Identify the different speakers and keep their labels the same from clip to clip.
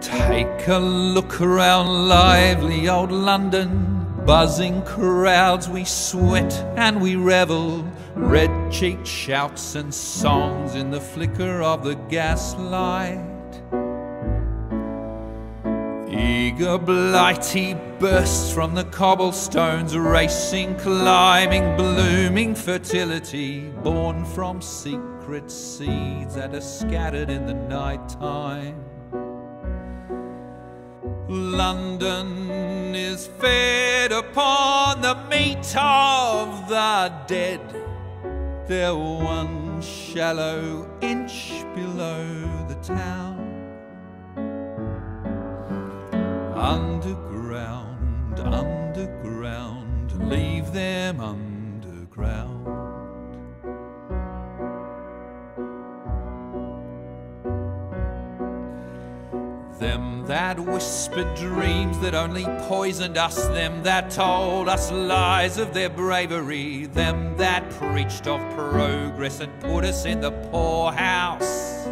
Speaker 1: Take a look around lively old London, buzzing crowds, we sweat and we revel, red-cheeked shouts and songs in the flicker of the gaslight. Eager blighty bursts from the cobblestones, racing, climbing, blooming fertility, born from secret seeds that are scattered in the night time. London is fed upon the meat of the dead. They're one shallow inch below the town. Underground, underground, leave them underground. Them that whispered dreams that only poisoned us, them that told us lies of their bravery, them that preached of progress and put us in the poorhouse,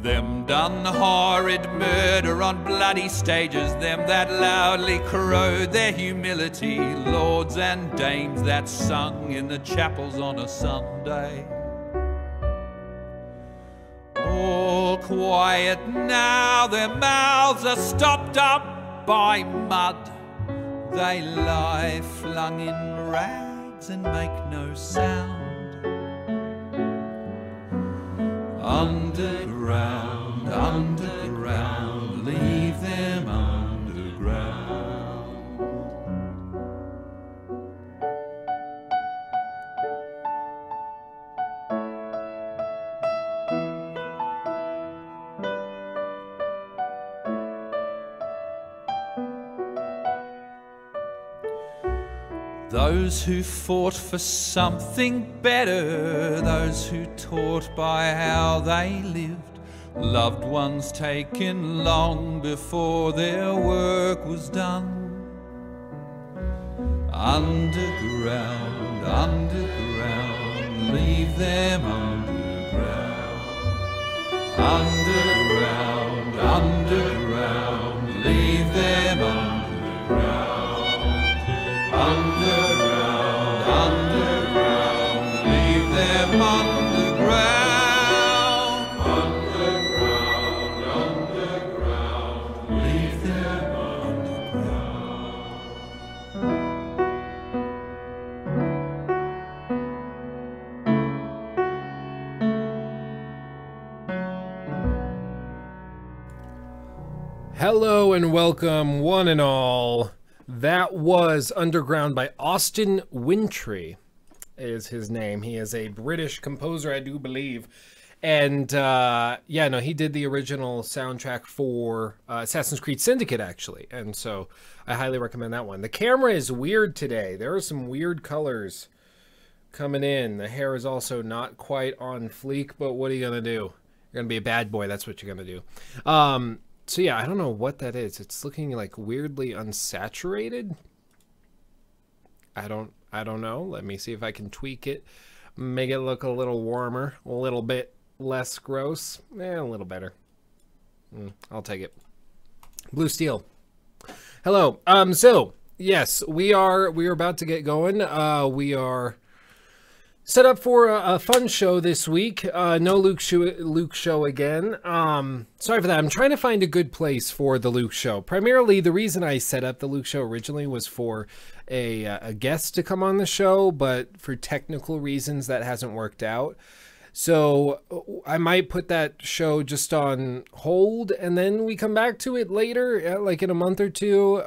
Speaker 1: them done horrid murder on bloody stages, them that loudly crowed their humility, lords and dames that sung in the chapels on a Sunday. All quiet now, their mouths are stopped up by mud. They lie flung in rags and make no sound. Underground, underground, leave them underground. Those who fought for something better, those who taught by how they lived, loved ones taken long before their work was done. Underground, underground, leave them underground. Underground, underground, leave them underground. Underground, underground, leave them underground. Underground, underground, leave them underground.
Speaker 2: Hello and welcome, one and all. That was Underground by Austin Wintory is his name. He is a British composer, I do believe. And yeah, no, he did the original soundtrack for Assassin's Creed Syndicate, actually. And so I highly recommend that one. The camera is weird today. There are some weird colors coming in. The hair is also not quite on fleek, but what are you going to do? You're going to be a bad boy. That's what you're going to do. So yeah, I don't know what that is. It's looking like weirdly unsaturated. I don't know. Let me see if I can tweak it. Make it look a little warmer, a little bit less gross. A little better. I'll take it. Blue steel. Hello. So yes, we're about to get going. We are set up for a fun show this week. No Luke show again. Sorry for that. I'm trying to find a good place for the Luke show. Primarily, the reason I set up the Luke show originally was for a guest to come on the show, but for technical reasons that hasn't worked out. So I might put that show just on hold and then we come back to it later, like in a month or two.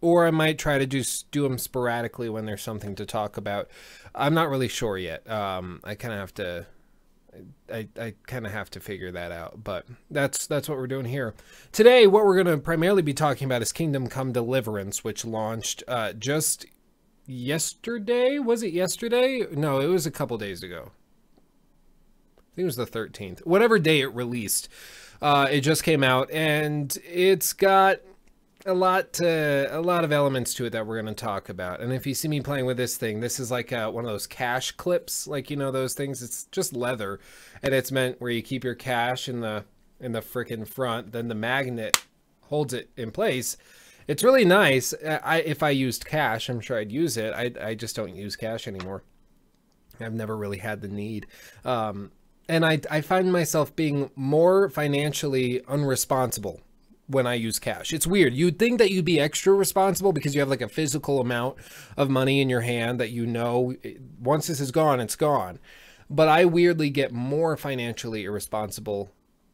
Speaker 2: Or I might try to just do them sporadically when there's something to talk about. I'm not really sure yet. I kind of have to, I kind of have to figure that out, but that's what we're doing here. Today, what we're going to primarily be talking about is Kingdom Come Deliverance, which launched just yesterday. Was it yesterday? No, it was a couple days ago. I think it was the 13th. Whatever day it released, it just came out, and it's got a lot of elements to it that we're going to talk about. And if you see me playing with this thing, this is like one of those cash clips, like, you know, those things. It's just leather, and it's meant where you keep your cash in the frickin' front, then the magnet holds it in place. It's really nice. If I used cash, I'm sure I'd use it. I just don't use cash anymore. I've never really had the need. And I find myself being more financially unresponsible when I use cash. It's weird. You'd think that you'd be extra responsible because you have like a physical amount of money in your hand that, you know, once this is gone, it's gone. But I weirdly get more financially irresponsible.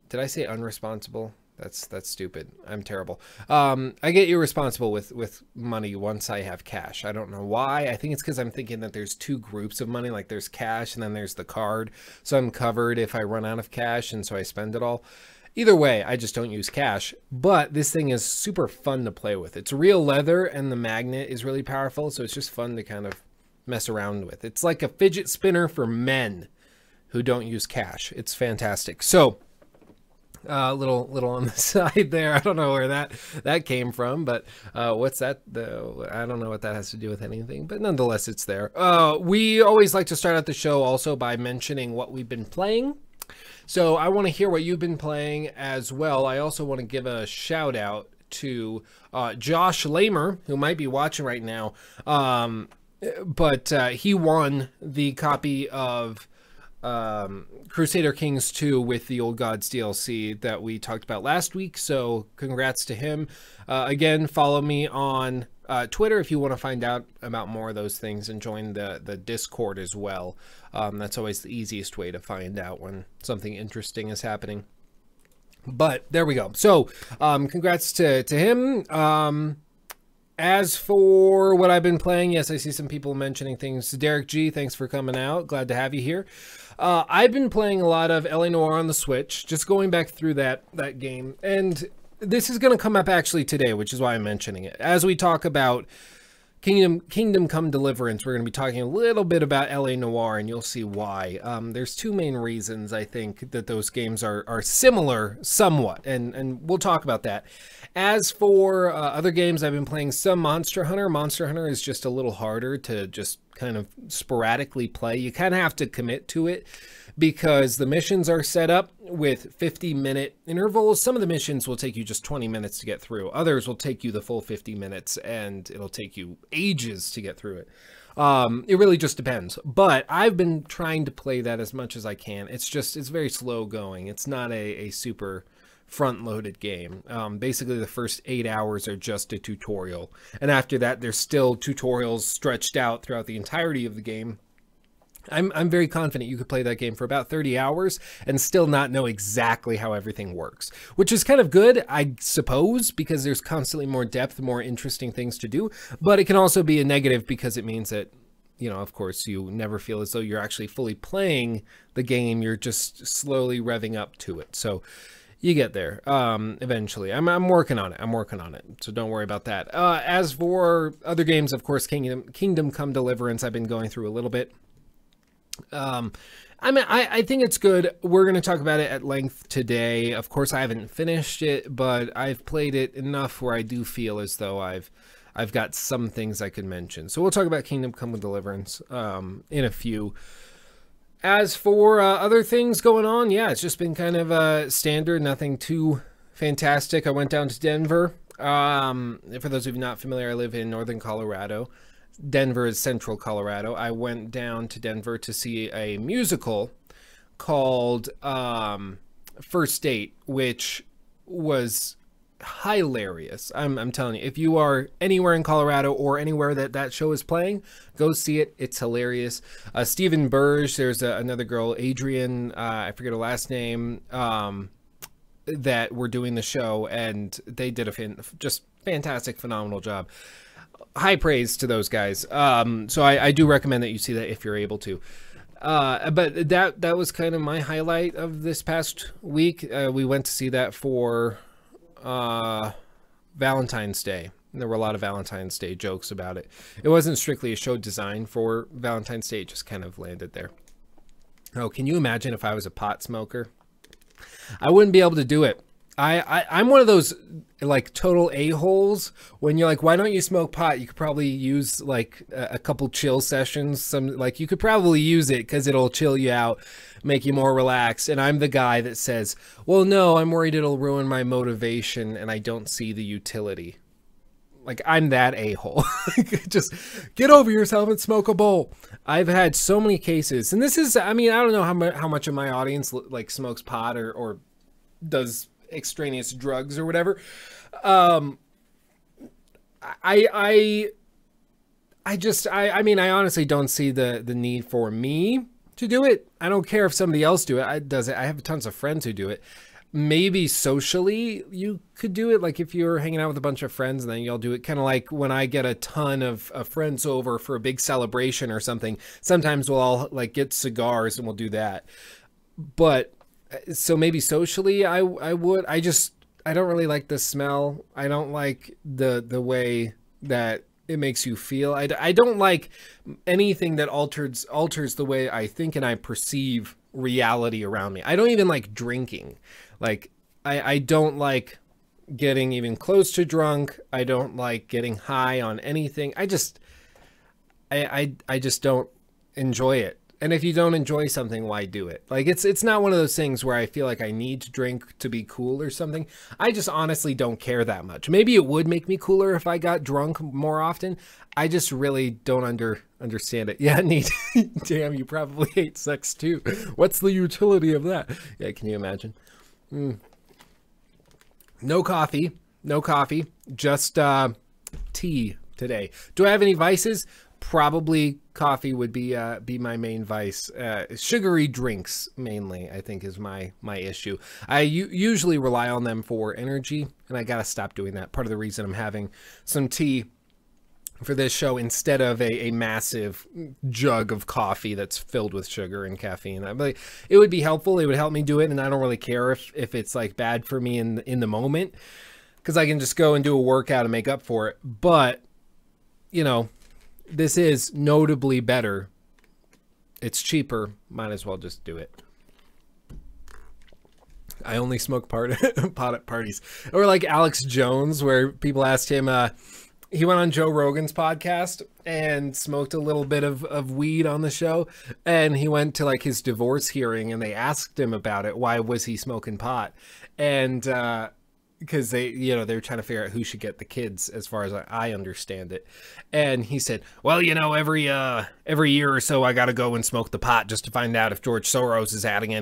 Speaker 2: Did I say unresponsible? That's stupid. I'm terrible. I get irresponsible with money once I have cash. I don't know why. I think it's because I'm thinking that there's two groups of money. Like there's cash and then there's the card. So I'm covered if I run out of cash, and so I spend it all. Either way, I just don't use cash. But this thing is super fun to play with. It's real leather, and the magnet is really powerful. So it's just fun to kind of mess around with. It's like a fidget spinner for men who don't use cash. It's fantastic. So little on the side there. I don't know where that came from, but what's that? I don't know what that has to do with anything, but nonetheless, it's there. We always like to start out the show also by mentioning what we've been playing. So I want to hear what you've been playing as well. I also want to give a shout out to Josh Lamer, who might be watching right now. But he won the copy of Crusader Kings 2 with the Old Gods DLC that we talked about last week. So congrats to him. Again, follow me on Twitter if you want to find out about more of those things, and join the Discord as well. That's always the easiest way to find out when something interesting is happening. But there we go. So congrats to him. As for what I've been playing, yes, I see some people mentioning things. Derek G, thanks for coming out. Glad to have you here. I've been playing a lot of LA Noire on the Switch, just going back through that game. And this is going to come up actually today, which is why I'm mentioning it. As we talk about Kingdom Come Deliverance, we're going to be talking a little bit about LA Noire, and you'll see why. There's two main reasons I think that those games are similar somewhat, and we'll talk about that. As for other games, I've been playing some Monster Hunter. Monster Hunter is just a little harder to just kind of sporadically play. You kind of have to commit to it because the missions are set up with 50-minute intervals. Some of the missions will take you just 20 minutes to get through. Others will take you the full 50 minutes, and it'll take you ages to get through it. It really just depends. But I've been trying to play that as much as I can. It's very slow going. It's not a super front-loaded game. Basically, the first 8 hours are just a tutorial. And after that, there's still tutorials stretched out throughout the entirety of the game. I'm very confident you could play that game for about 30 hours and still not know exactly how everything works, which is kind of good, I suppose, because there's constantly more depth, more interesting things to do. But it can also be a negative because it means that, you know, of course, you never feel as though you're actually fully playing the game. You're just slowly revving up to it. So you get there eventually. I'm working on it. I'm working on it. So don't worry about that. As for other games, of course, Kingdom Come Deliverance, I've been going through a little bit. I think it's good. We're going to talk about it at length today. Of course, I haven't finished it, but I've played it enough where I do feel as though I've got some things I could mention. So we'll talk about Kingdom Come Deliverance in a few. As for other things going on, yeah, it's just been kind of standard, nothing too fantastic. I went down to Denver. For those of you not familiar, I live in northern Colorado. Denver is central Colorado. I went down to Denver to see a musical called First Date, which was hilarious. I'm telling you, if you are anywhere in Colorado or anywhere that show is playing, go see it. It's hilarious. Stephen Burge, there's another girl, Adrian, I forget her last name, that were doing the show, and they did a just fantastic, phenomenal job. High praise to those guys. So I do recommend that you see that if you're able to. But that was kind of my highlight of this past week. We went to see that for Valentine's Day. There were a lot of Valentine's Day jokes about it. It wasn't strictly a show designed for Valentine's Day. It just kind of landed there. Oh, can you imagine if I was a pot smoker? I wouldn't be able to do it. I'm one of those like total a-holes when you're like, why don't you smoke pot? You could probably use like a couple chill sessions. Some like you could probably use it because it'll chill you out, make you more relaxed. And I'm the guy that says, well, no, I'm worried it'll ruin my motivation and I don't see the utility. Like, I'm that a-hole. Just get over yourself and smoke a bowl. I've had so many cases, and this is, I mean, I don't know how much of my audience like smokes pot or does extraneous drugs or whatever. I mean, I honestly don't see the need for me to do it. I don't care if somebody else do it. I have tons of friends who do it. Maybe socially you could do it, like if you're hanging out with a bunch of friends and then you'll do it, kind of like when I get a ton of friends over for a big celebration or something. Sometimes we'll all like get cigars and we'll do that. But so maybe socially I would. I don't really like the smell. I don't like the way that it makes you feel. I don't like anything that alters the way I think and I perceive reality around me. I don't even like drinking. Like I don't like getting even close to drunk. I don't like getting high on anything. I just don't enjoy it. And if you don't enjoy something, why do it? Like it's not one of those things where I feel like I need to drink to be cool or something. I just honestly don't care that much. Maybe it would make me cooler if I got drunk more often. I just really don't understand it. Yeah, neat. Damn, you probably hate sex too. What's the utility of that? Yeah, can you imagine? No coffee. Just tea today. Do I have any vices? Probably coffee would be my main vice. Sugary drinks mainly, I think, is my issue. I usually rely on them for energy, and I gotta stop doing that. Part of the reason I'm having some tea for this show instead of a massive jug of coffee that's filled with sugar and caffeine. But it would be helpful. It would help me do it, and I don't really care if it's like bad for me in the moment, because I can just go and do a workout and make up for it. But you know, this is notably better. It's cheaper. Might as well just do it. I only smoke pot at parties. Or like Alex Jones, where people asked him, he went on Joe Rogan's podcast and smoked a little bit of weed on the show. And he went to like his divorce hearing and they asked him about it. Why was he smoking pot? And, because they were trying to figure out who should get the kids, as far as I understand it. And he said, well, every year or so I got to go and smoke the pot just to find out if George Soros is adding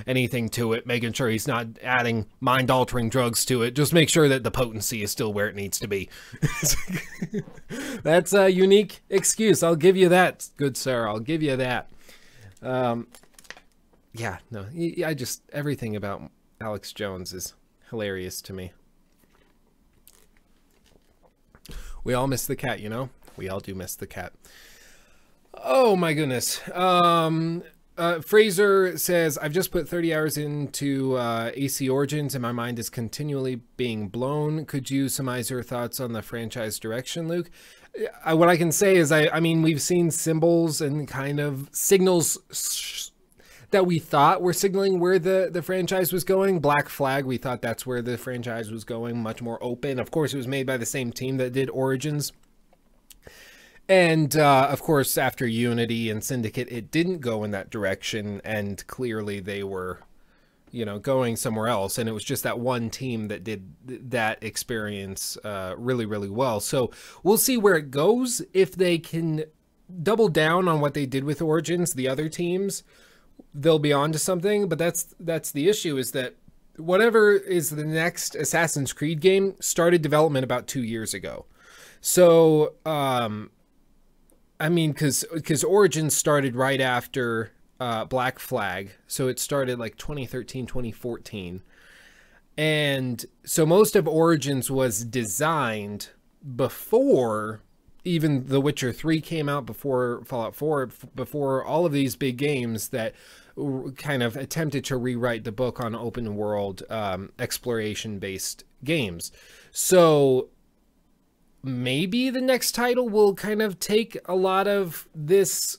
Speaker 2: anything to it, making sure he's not adding mind-altering drugs to it. Just make sure that the potency is still where it needs to be. That's a unique excuse. I'll give you that, good sir. I'll give you that. Yeah, no, everything about Alex Jones is hilarious to me. We all miss the cat, we all do miss the cat. Oh my goodness. Fraser says, I've just put 30 hours into AC Origins and my mind is continually being blown. Could you surmise your thoughts on the franchise direction, Luke? What I can say is, I mean, we've seen symbols and kind of signals that we thought were signaling where the franchise was going. Black Flag, we thought that's where the franchise was going, much more open. Of course, it was made by the same team that did Origins. And, of course, after Unity and Syndicate, it didn't go in that direction, and clearly they were, going somewhere else. And it was just that one team that did that experience really, really well. So we'll see where it goes. If they can double down on what they did with Origins, the other teams, they'll be on to something. But that's the issue, is that whatever is the next Assassin's Creed game started development about 2 years ago. So, I mean, because Origins started right after Black Flag. So it started like 2013, 2014. And so most of Origins was designed before even The Witcher 3 came out, before Fallout 4, before all of these big games that kind of attempted to rewrite the book on open world exploration-based games. So maybe the next title will kind of take a lot of this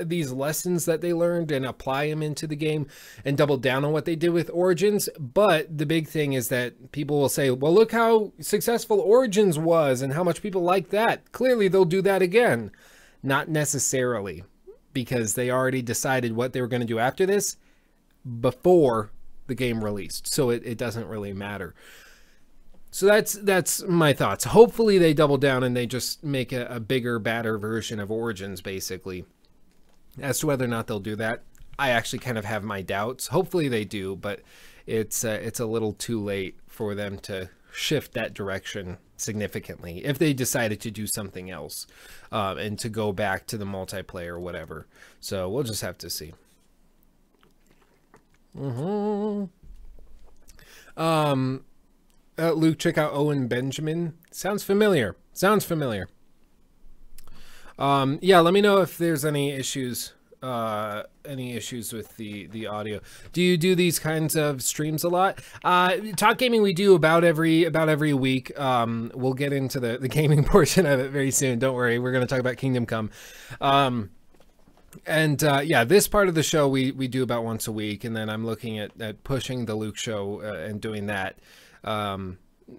Speaker 2: these lessons that they learned and apply them into the game and double down on what they did with Origins. But the big thing is that people will say, well, look how successful Origins was and how much people like that. Clearly they'll do that again. Not necessarily, because they already decided what they were going to do after this before the game released. So it doesn't really matter. So that's my thoughts. Hopefully they double down and they just make a bigger, badder version of Origins, basically. As to whether or not they'll do that, I actually kind of have my doubts. Hopefully they do, but it's a little too late for them to shift that direction significantly if they decided to do something else and to go back to the multiplayer or whatever. So we'll just have to see. Luke, check out Owen Benjamin. Sounds familiar. Sounds familiar. Yeah, let me know if there's any issues with the audio. Do you do these kinds of streams a lot? Talk Gaming we do about every week. We'll get into the gaming portion of it very soon. Don't worry, we're going to talk about Kingdom Come. Yeah, this part of the show we do about once a week, and then I'm looking at pushing the Luke show and doing that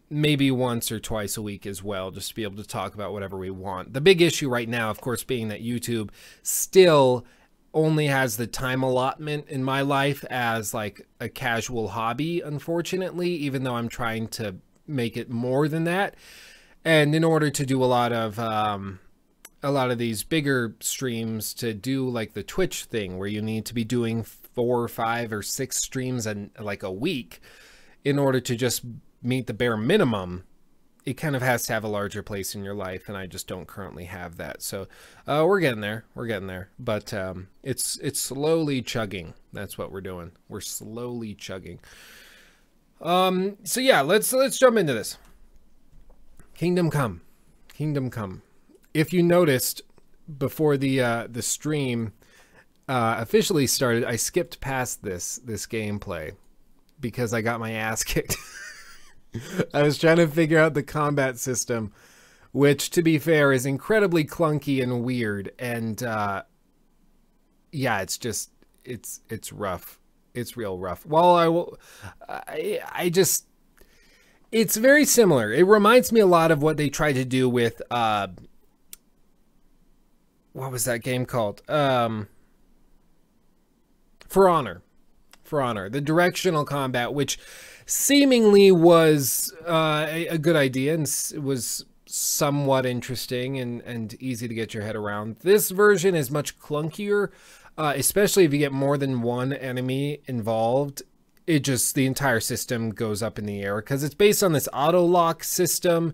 Speaker 2: maybe once or twice a week as well, just to be able to talk about whatever we want. The big issue right now, of course, being that YouTube still only has the time allotment in my life as like a casual hobby, unfortunately, even though I'm trying to make it more than that. And in order to do a lot of these bigger streams, to do like the Twitch thing where you need to be doing 4 or 5 or 6 streams in like a week in order to just meet the bare minimum, it kind of has to have a larger place in your life, and I just don't currently have that. So we're getting there. We're getting there. But it's slowly chugging. That's what we're doing. We're slowly chugging. So yeah, let's jump into this. Kingdom Come. Kingdom Come. If you noticed before the stream officially started, I skipped past this gameplay because I got my ass kicked. I was trying to figure out the combat system, which, to be fair, is incredibly clunky and weird. And yeah, it's rough. It's real rough. Well, it's very similar. It reminds me a lot of what they tried to do with what was that game called? For Honor. For Honor, the directional combat, which seemingly was a good idea and was somewhat interesting and easy to get your head around. This version is much clunkier, especially if you get more than one enemy involved. The entire system goes up in the air because it's based on this auto lock system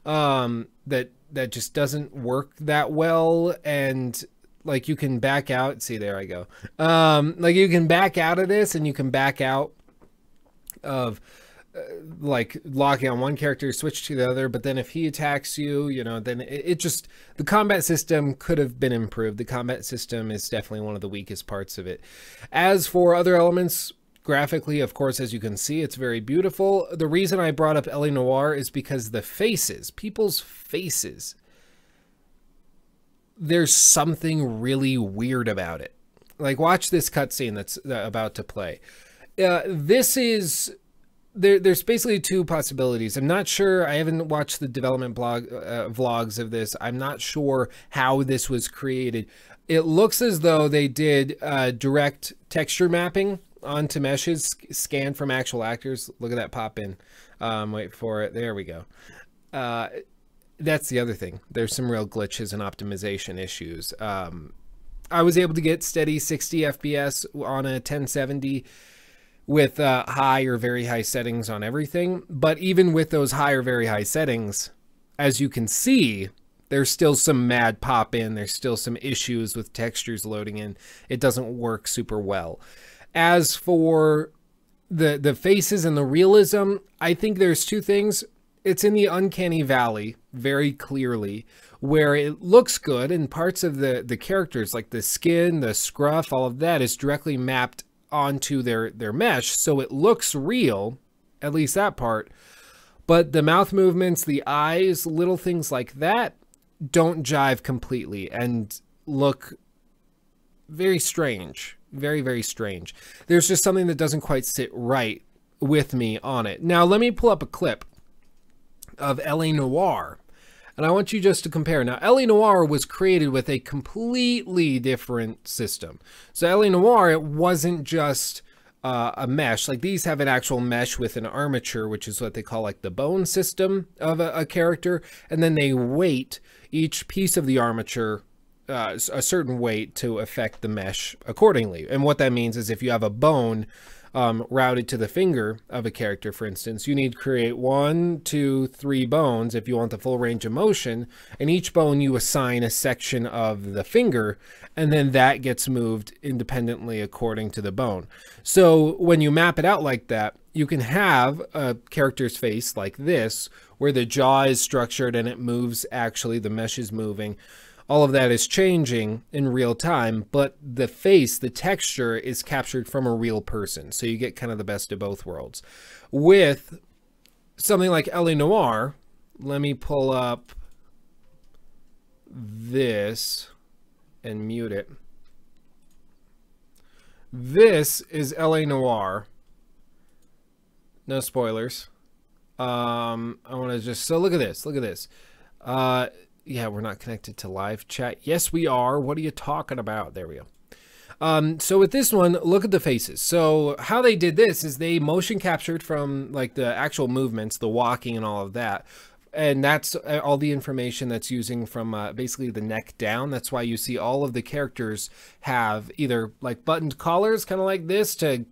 Speaker 2: that just doesn't work that well. And like, you can back out. See, there I go. Like, you can back out of this, and you can back out of like locking on one character, switch to the other. But then if he attacks you, you know, then the combat system could have been improved. The combat system is definitely one of the weakest parts of it. As for other elements, graphically, of course, as you can see, it's very beautiful. The reason I brought up L.A. Noire is because the faces, people's faces, there's something really weird about it. Like, watch this cutscene that's about to play. There's basically 2 possibilities. I'm not sure. I haven't watched the development vlogs of this. I'm not sure how this was created. It looks as though they did direct texture mapping onto meshes, scanned from actual actors. Look at that pop in. Wait for it. There we go. That's the other thing. There's some real glitches and optimization issues. I was able to get steady 60 FPS on a 1070 with high or very high settings on everything. But even with those high or very high settings, as you can see, there's still some mad pop in. There's still some issues with textures loading in. It doesn't work super well. As for the faces and the realism, I think there's 2 things. It's in the uncanny valley, very clearly, where it looks good, and parts of the characters, like the skin, the scruff, all of that is directly mapped onto their mesh, so it looks real, at least that part. But the mouth movements, the eyes, little things like that don't jive completely and look very strange. Very, very strange. There's just something that doesn't quite sit right with me on it. Now, let me pull up a clip of LA Noire. And I want you just to compare. Now, LA Noire was created with a completely different system. So LA Noire, it wasn't just a mesh. Like, these have an actual mesh with an armature, which is what they call like the bone system of a character. And then they weight each piece of the armature a certain weight to affect the mesh accordingly. And what that means is if you have a bone routed to the finger of a character, for instance, you need to create 1, 2, 3 bones if you want the full range of motion, and each bone you assign a section of the finger, and then that gets moved independently according to the bone. So when you map it out like that, you can have a character's face like this, where the jaw is structured and it moves, actually the mesh is moving. All of that is changing in real time, but the face, the texture is captured from a real person. So you get kind of the best of both worlds. With something like LA Noire, let me pull up this and mute it. This is LA Noire. No spoilers. I want to just, so look at this, look at this. Yeah, we're not connected to live chat. Yes, we are. What are you talking about? There we go. So with this one, look at the faces. So how they did this is they motion captured from like the actual movements, the walking and all of that. And that's all the information that's using from basically the neck down. That's why you see all of the characters have either like buttoned collars, kind of like this to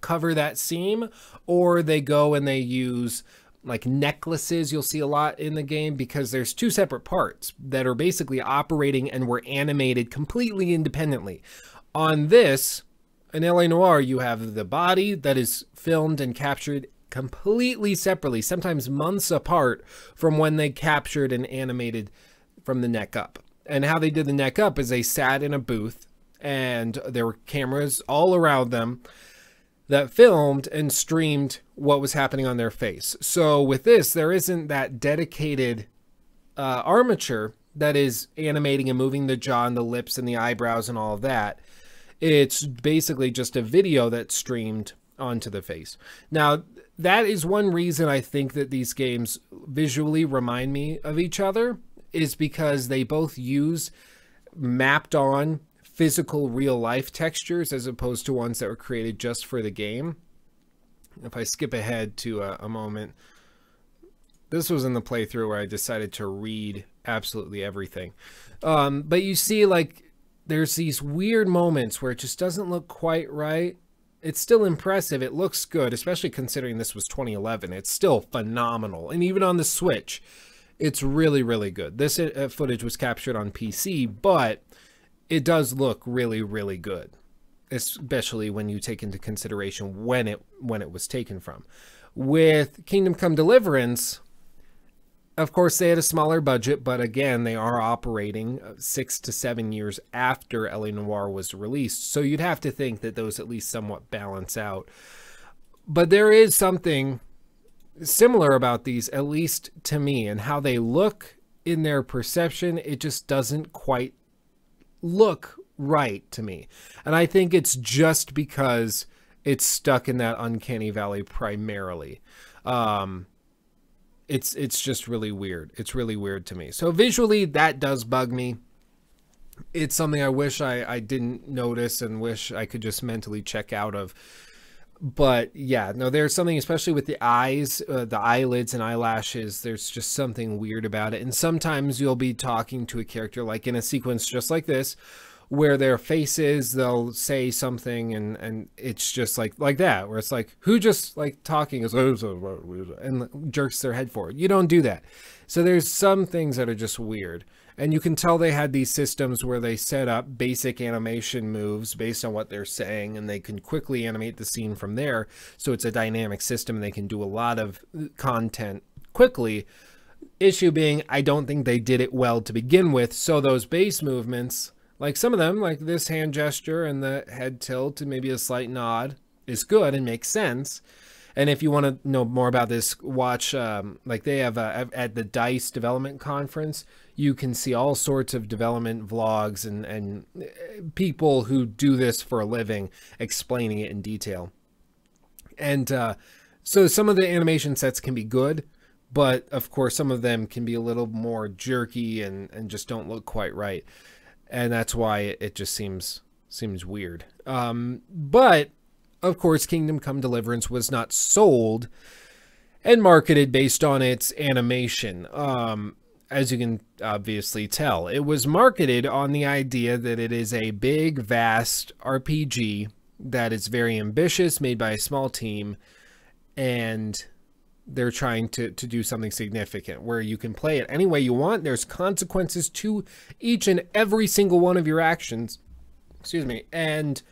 Speaker 2: cover that seam, or they go and they use like necklaces. You'll see a lot in the game because there's 2 separate parts that are basically operating and were animated completely independently. On this, in LA Noire, you have the body that is filmed and captured completely separately, sometimes months apart from when they captured and animated from the neck up. And how they did the neck up is they sat in a booth and there were cameras all around them that filmed and streamed what was happening on their face. So with this, there isn't that dedicated armature that is animating and moving the jaw and the lips and the eyebrows and all of that. It's basically just a video that's streamed onto the face. Now, that is one reason I think that these games visually remind me of each other, is because they both use mapped on physical real life textures as opposed to ones that were created just for the game. If I skip ahead to a moment, this was in the playthrough where I decided to read absolutely everything. But you see, like, there's these weird moments where it just doesn't look quite right. It's still impressive. It looks good, especially considering this was 2011. It's still phenomenal. And even on the Switch, it's really, really good. This footage was captured on PC, but it does look really, really good, especially when you take into consideration when it was taken from. With Kingdom Come Deliverance, of course, they had a smaller budget, but again, they are operating 6 to 7 years after LA Noire was released. So you'd have to think that those at least somewhat balance out. But there is something similar about these, at least to me, and how they look in their perception. It just doesn't quite look right to me. And I think it's just because it's stuck in that uncanny valley primarily. It's just really weird. It's really weird to me. So visually, that does bug me. It's something I wish I didn't notice and wish I could just mentally check out of. But yeah, no, there's something, especially with the eyes, the eyelids and eyelashes, there's just something weird about it. And sometimes you'll be talking to a character like in a sequence just like this, where their faces, they'll say something and it's just like that, where it's like, who just like talking is and jerks their head forward. You don't do that. So there's some things that are just weird. And you can tell they had these systems where they set up basic animation moves based on what they're saying, and they can quickly animate the scene from there. So it's a dynamic system and they can do a lot of content quickly. Issue being, I don't think they did it well to begin with. So those base movements, like some of them, like this hand gesture and the head tilt and maybe a slight nod, is good and makes sense. And if you want to know more about this, watch, like they have at the DICE development conference, you can see all sorts of development vlogs and people who do this for a living explaining it in detail. And so some of the animation sets can be good, but of course some of them can be a little more jerky and just don't look quite right. And that's why it just seems weird. But of course, Kingdom Come Deliverance was not sold and marketed based on its animation. As you can obviously tell, it was marketed on the idea that it is a big, vast RPG that is very ambitious, made by a small team, and they're trying to do something significant where you can play it any way you want. There's consequences to each and every single one of your actions. Excuse me. And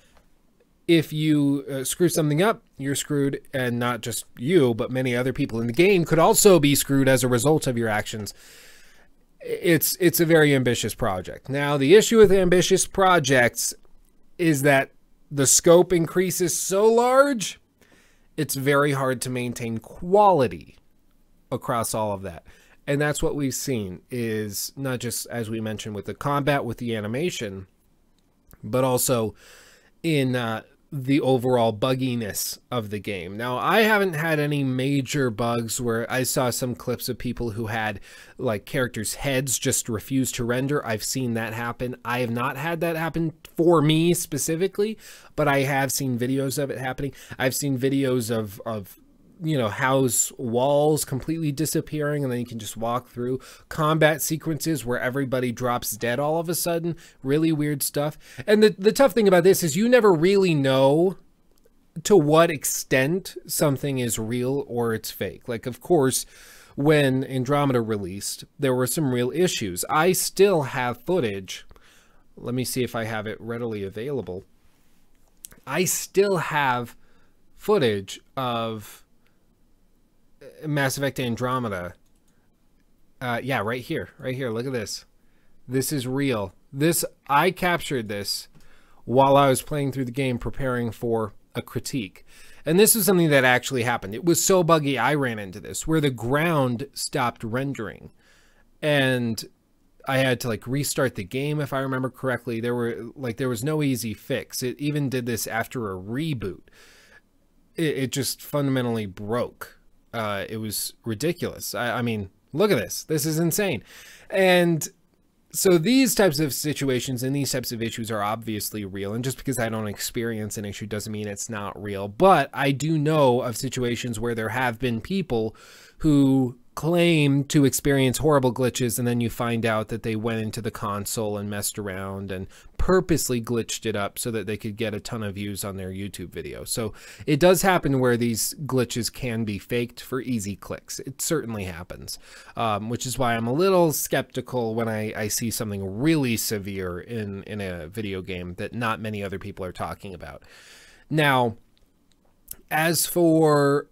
Speaker 2: if you screw something up, you're screwed, and not just you, but many other people in the game could also be screwed as a result of your actions. It's a very ambitious project. Now, the issue with ambitious projects is that the scope increases so large, it's very hard to maintain quality across all of that. And that's what we've seen, is not just, as we mentioned, with the combat, with the animation, but also in the overall bugginess of the game. Now, I haven't had any major bugs where I saw some clips of people who had like characters' heads just refuse to render. I've seen that happen. I have not had that happen for me specifically, but I have seen videos of it happening. I've seen videos of you know, house walls completely disappearing, and then you can just walk through combat sequences where everybody drops dead all of a sudden. Really weird stuff. And the tough thing about this is you never really know to what extent something is real or it's fake. Like, of course, when Andromeda released, there were some real issues. I still have footage. Let me see if I have it readily available. I still have footage of Mass Effect Andromeda. Yeah, right here. Look at this. This is real. I captured this while I was playing through the game, preparing for a critique. And this is something that actually happened. It was so buggy, I ran into this, where the ground stopped rendering. And I had to like restart the game, if I remember correctly. There was no easy fix. It even did this after a reboot. It just fundamentally broke. It was ridiculous. I mean, look at this. This is insane. And so these types of situations and these types of issues are obviously real. And just because I don't experience an issue doesn't mean it's not real. But I do know of situations where there have been people who claim to experience horrible glitches, and then you find out that they went into the console and messed around and purposely glitched it up so that they could get a ton of views on their YouTube video. So it does happen where these glitches can be faked for easy clicks. It certainly happens, which is why I'm a little skeptical when I see something really severe in a video game that not many other people are talking about. Now, as for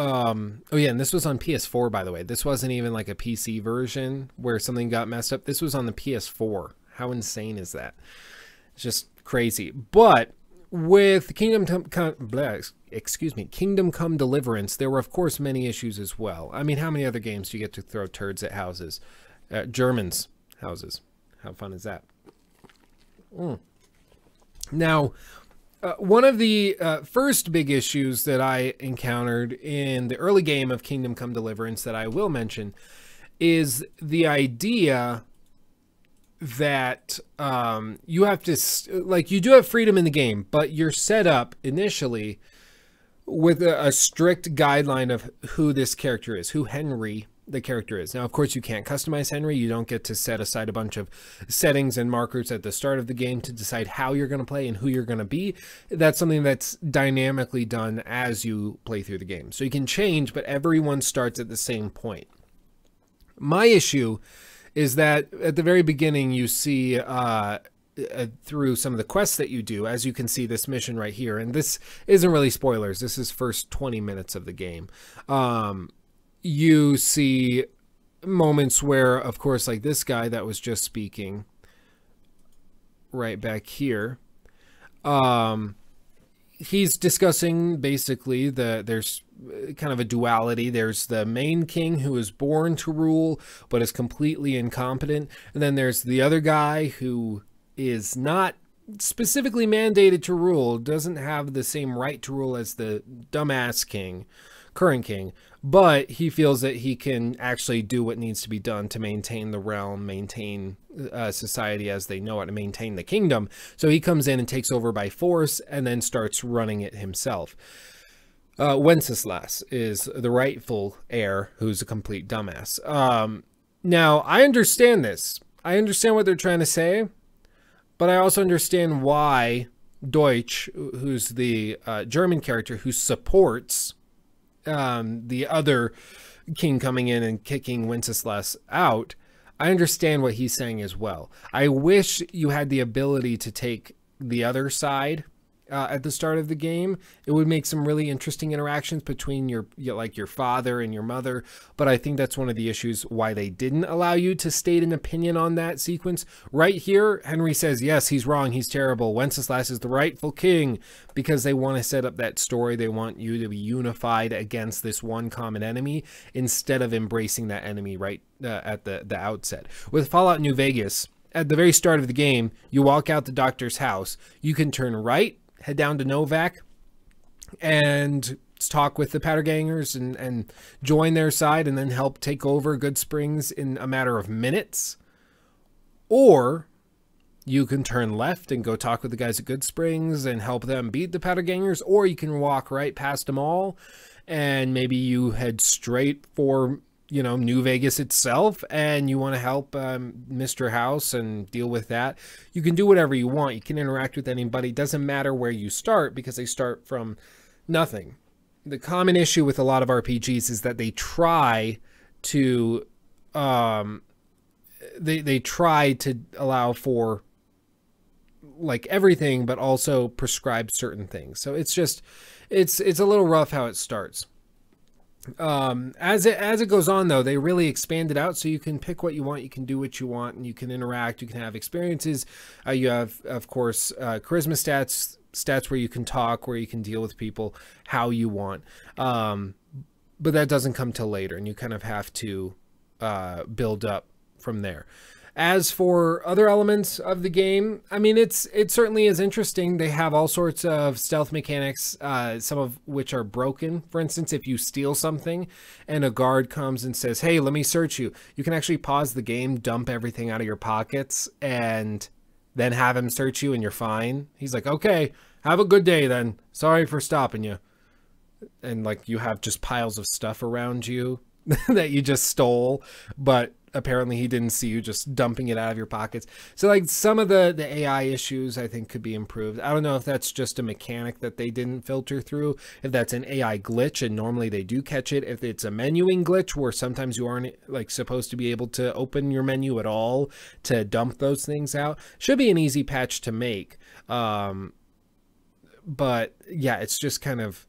Speaker 2: oh yeah, and this was on PS4, by the way. This wasn't even like a PC version where something got messed up. This was on the PS4. How insane is that? It's just crazy. But with Kingdom Come Deliverance, there were of course many issues as well. I mean, how many other games do you get to throw turds at houses? Germans' houses. How fun is that? Now, one of the first big issues that I encountered in the early game of Kingdom Come Deliverance that I will mention is the idea that you have to, like, you do have freedom in the game, but you're set up initially with a strict guideline of who this character is, who Henry the character is. Now, of course, you can't customize Henry. You don't get to set aside a bunch of settings and markers at the start of the game to decide how you're going to play and who you're going to be. That's something that's dynamically done as you play through the game. So you can change, but everyone starts at the same point. My issue is that at the very beginning, you see through some of the quests that you do, as you can see this mission right here, and this isn't really spoilers. This is first 20 minutes of the game. You see moments where, of course, like this guy that was just speaking right back here, he's discussing basically there's kind of a duality. There's the main king who is born to rule but is completely incompetent, and then there's the other guy who is not specifically mandated to rule, doesn't have the same right to rule as the dumbass king, current king, but he feels that he can actually do what needs to be done to maintain the realm, maintain society as they know it, and maintain the kingdom. So he comes in and takes over by force and then starts running it himself. Wenceslas is the rightful heir, who's a complete dumbass. Now, I understand this. I understand what they're trying to say, but I also understand why Deutsch, who's the German character who supports the other king coming in and kicking Wenceslas out, I understand what he's saying as well. I wish you had the ability to take the other side at the start of the game. It would make some really interesting interactions between your father and your mother, but I think that's one of the issues why they didn't allow you to state an opinion on that sequence. Right here, Henry says, yes, he's wrong, he's terrible, Wenceslas is the rightful king, because they want to set up that story. They want you to be unified against this one common enemy instead of embracing that enemy right at the outset. With Fallout New Vegas, at the very start of the game, you walk out the doctor's house, you can turn right, head down to Novak and talk with the Pattergangers and join their side and then help take over Good Springs in a matter of minutes. Or you can turn left and go talk with the guys at Good Springs and help them beat the Pattergangers, or you can walk right past them all and maybe you head straight for, you know, New Vegas itself, and you want to help Mr. House and deal with that. You can do whatever you want. You can interact with anybody. It doesn't matter where you start because they start from nothing. The common issue with a lot of RPGs is that they try to they try to allow for like everything, but also prescribe certain things. So it's just it's a little rough how it starts. As it goes on, though, they really expand it out so you can pick what you want, you can do what you want, and you can interact, you can have experiences. You have, of course, charisma stats where you can talk, where you can deal with people how you want. But that doesn't come till later, and you kind of have to build up from there. As for other elements of the game, I mean, it certainly is interesting. They have all sorts of stealth mechanics, some of which are broken. For instance, if you steal something and a guard comes and says, hey, let me search you, you can actually pause the game, dump everything out of your pockets, and then have him search you and you're fine. He's like, okay, have a good day then. Sorry for stopping you. And like you have just piles of stuff around you that you just stole, but apparently he didn't see you just dumping it out of your pockets. So like some of the AI issues I think could be improved. I don't know if that's just a mechanic that they didn't filter through, if that's an AI glitch and normally they do catch it, if it's a menuing glitch where sometimes you aren't like supposed to be able to open your menu at all to dump those things out. Should be an easy patch to make. But yeah, it's just kind of